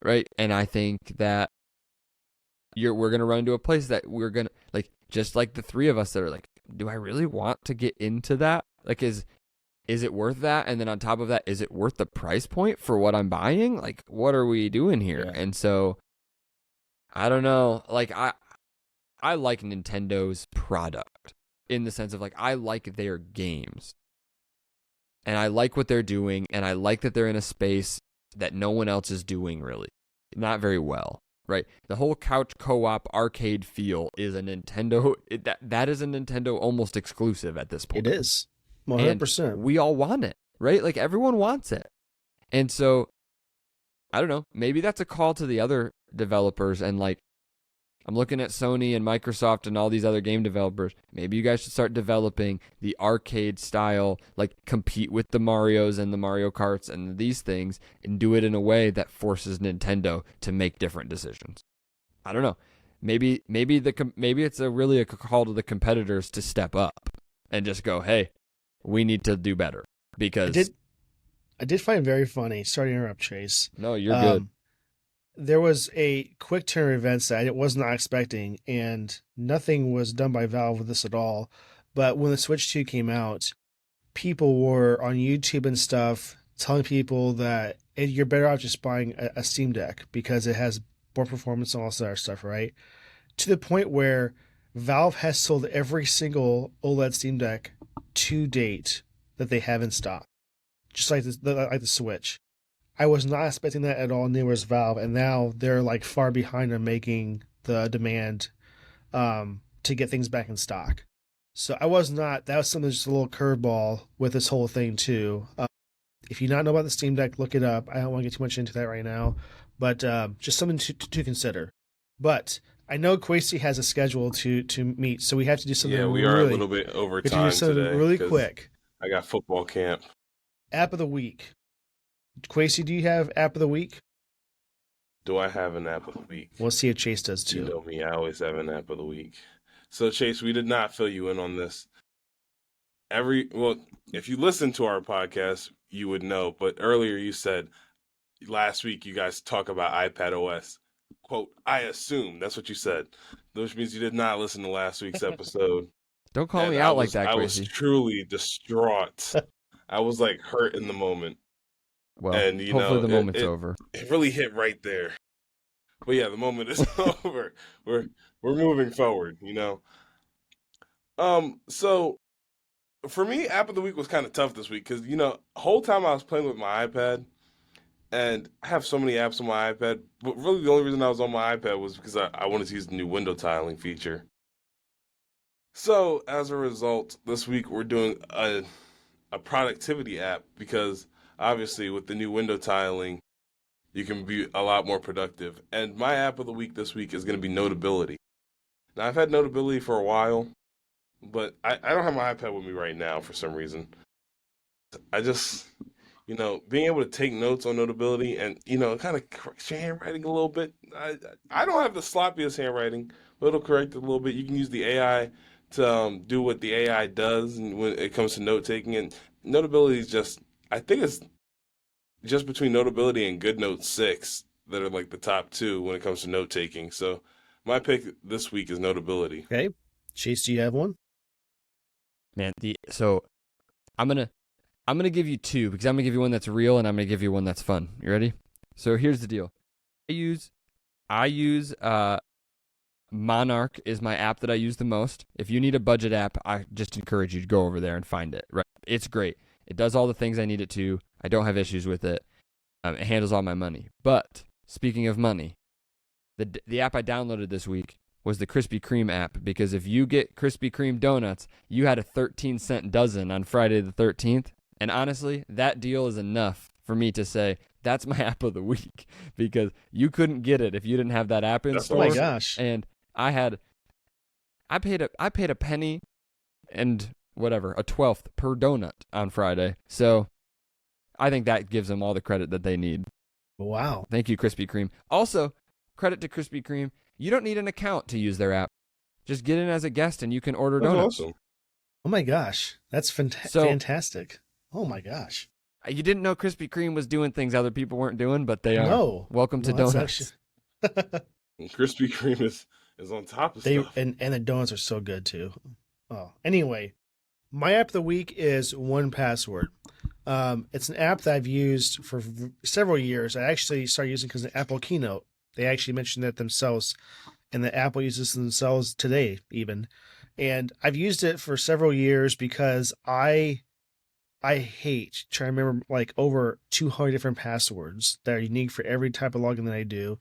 S3: Right? And I think that we're going to run into a place that we're going to, like, just like the three of us that are like, do I really want to get into that? Like, is it worth that? And then on top of that, is it worth the price point for what I'm buying? Like, what are we doing here?
S2: Yeah.
S3: And so, I don't know. Like, I like Nintendo's product in the sense of, like, I like their games. And I like what they're doing. And I like that they're in a space that no one else is doing, really. Not very well, right? The whole couch co-op arcade feel is a Nintendo. That is a Nintendo almost exclusive at this point.
S2: It is. 100%.
S3: And we all want it, right? Like, everyone wants it. And so, I don't know. Maybe that's a call to the other developers. And, like, I'm looking at Sony and Microsoft and all these other game developers. Maybe you guys should start developing the arcade style, like, compete with the Marios and the Mario Karts and these things, and do it in a way that forces Nintendo to make different decisions. I don't know. Maybe it's really a call to the competitors to step up and just go, hey, we need to do better. Because
S2: I did find it very funny. Sorry to interrupt, Chase.
S3: No, you're good.
S2: There was a quick turn events that I was not expecting, and nothing was done by Valve with this at all. But when the Switch 2 came out, people were on YouTube and stuff telling people that you're better off just buying a Steam Deck because it has more performance and all that other stuff, right? To the point where Valve has sold every single OLED Steam Deck to date that they have in stock, just like the Switch. I was not expecting that at all, neither was Valve, and now they're like far behind on making the demand to get things back in stock. So that was something, just a little curveball with this whole thing too. If you not know about the Steam Deck, look it up. I don't want to get too much into that right now, but just something to consider. But I know Quasi has a schedule to meet, so we have to do something
S1: Yeah, we are a
S2: really.
S1: little bit over
S2: We have to do
S1: time
S2: something
S1: today
S2: really
S1: because
S2: quick.
S1: I got football camp.
S2: App of the week. Quasi, do you have app of the week?
S1: Do I have an app of the week?
S2: We'll see if Chase does
S1: You
S2: too.
S1: know me, I always have an app of the week. So Chase, we did not fill you in on this. If you listen to our podcast, you would know. But earlier you said last week you guys talk about iPad OS. Quote, I assume that's what you said, which means you did not listen to last week's episode.
S3: Don't call
S1: And
S3: me out like that,
S1: I was
S3: Gracie.
S1: truly distraught. I was like hurt in the moment.
S3: Well,
S1: And
S3: hopefully the moment's over.
S1: It really hit right there. But yeah, the moment is over. We're moving forward, So for me, app of the week was kind of tough this week because the whole time I was playing with my iPad, and I have so many apps on my iPad. But really, the only reason I was on my iPad was because I wanted to use the new window tiling feature. So as a result, this week we're doing a productivity app because obviously with the new window tiling, you can be a lot more productive. And my app of the week this week is going to be Notability. Now, I've had Notability for a while, but I don't have my iPad with me right now for some reason. I just, being able to take notes on Notability and, kind of correct your handwriting a little bit. I don't have the sloppiest handwriting, but it'll correct it a little bit. You can use the AI to do what the AI does and when it comes to note taking. And Notability is just, I think it's just between Notability and GoodNote 6 that are like the top two when it comes to note taking. So my pick this week is Notability.
S2: Okay. Chase, do you have one?
S3: Man, so I'm gonna give you two because I'm gonna give you one that's real and I'm gonna give you one that's fun. You ready? So here's the deal. I use Monarch is my app that I use the most. If you need a budget app, I just encourage you to go over there and find it. Right? It's great. It does all the things I need it to. I don't have issues with it. It handles all my money. But speaking of money, the app I downloaded this week was the Krispy Kreme app because if you get Krispy Kreme donuts, you had a 13-cent dozen on Friday the 13th. And honestly, that deal is enough for me to say that's my app of the week because you couldn't get it if you didn't have that app in store.
S2: Oh my gosh.
S3: And I paid a penny and whatever, a 12th per donut on Friday. So I think that gives them all the credit that they need.
S2: Wow.
S3: Thank you, Krispy Kreme. Also, credit to Krispy Kreme. You don't need an account to use their app. Just get in as a guest and you can order donuts.
S1: Awesome.
S2: Oh my gosh. That's fantastic. Oh my gosh.
S3: You didn't know Krispy Kreme was doing things other people weren't doing, but they are.
S2: No.
S3: Welcome to donuts.
S1: Krispy Kreme is on top of stuff.
S2: And the donuts are so good too. Oh, anyway, my app of the week is 1Password. It's an app that I've used for several years. I actually started using because of the Apple keynote. They actually mentioned that themselves, and the Apple uses themselves today even. And I've used it for several years because I hate trying to remember like over 200 different passwords that are unique for every type of login that I do.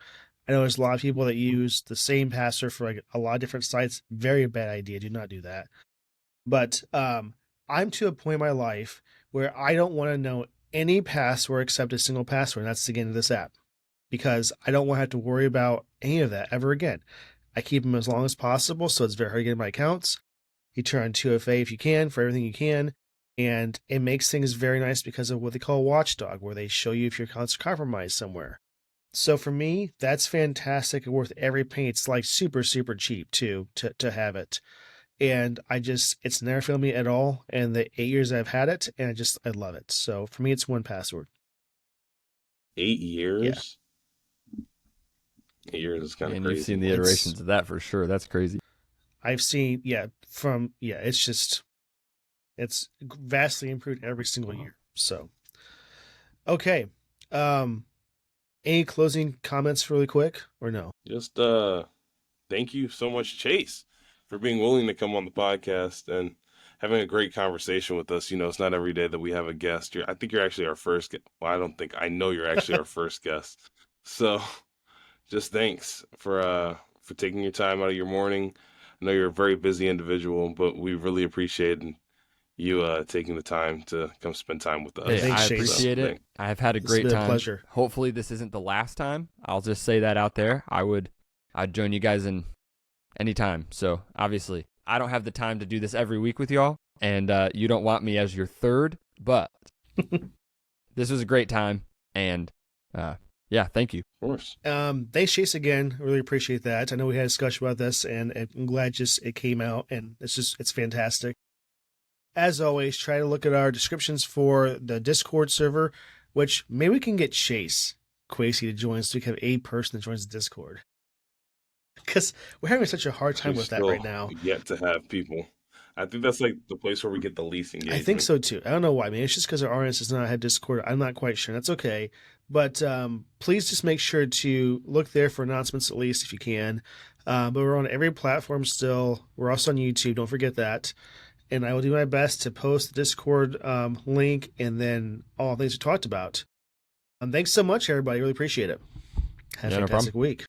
S2: I know there's a lot of people that use the same password for like a lot of different sites. Very bad idea. Do not do that. But I'm to a point in my life where I don't want to know any password except a single password. And that's again this app because I don't want to have to worry about any of that ever again. I keep them as long as possible, so it's very hard to get in my accounts. You turn on 2FA if you can for everything you can. And it makes things very nice because of what they call Watchdog, where they show you if your account's compromised somewhere. So for me, that's fantastic and worth every penny. It's like super, super cheap too to have it. And it's never failed me at all. And the 8 years I've had it, and I love it. So for me, it's 1Password.
S1: 8 years?
S2: Yeah.
S1: 8 years is kind of crazy.
S3: And you've seen the iterations of that for sure. That's crazy.
S2: I've seen, it's vastly improved every single year. So, okay. Any closing comments really quick or no?
S1: Just thank you so much, Chase, for being willing to come on the podcast and having a great conversation with us. It's not every day that we have a guest. I think you're actually our first guest. Well, I know you're actually our first guest. So just thanks for taking your time out of your morning. I know you're a very busy individual, but we really appreciate you taking the time to come spend time with us.
S3: Hey, I appreciate it. I've had a great time.
S2: Pleasure.
S3: Hopefully this isn't the last time. I'll just say that out there. I'd join you guys in anytime. So obviously, I don't have the time to do this every week with y'all, and you don't want me as your third, but this was a great time, and yeah, thank you.
S1: Of course.
S2: Thanks, Chase, again. Really appreciate that. I know we had a discussion about this, and I'm glad just it came out, and it's fantastic. As always, try to look at our descriptions for the Discord server, which maybe we can get Chase Quasey to join so we can have a person that joins the Discord. Because we're having such a hard time
S1: We
S2: with that
S1: still
S2: right now.
S1: Yet to have people. I think that's like the place where we get the least engagement.
S2: I think so too. I don't know why. I mean, it's just because our audience does not have Discord. I'm not quite sure. That's okay. But please just make sure to look there for announcements at least if you can. But we're on every platform still. We're also on YouTube. Don't forget that. And I will do my best to post the Discord link and then all the things we talked about. Thanks so much, everybody. Really appreciate it. Have a
S3: Yeah, no
S2: fantastic week.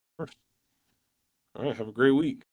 S1: All right, have a great week.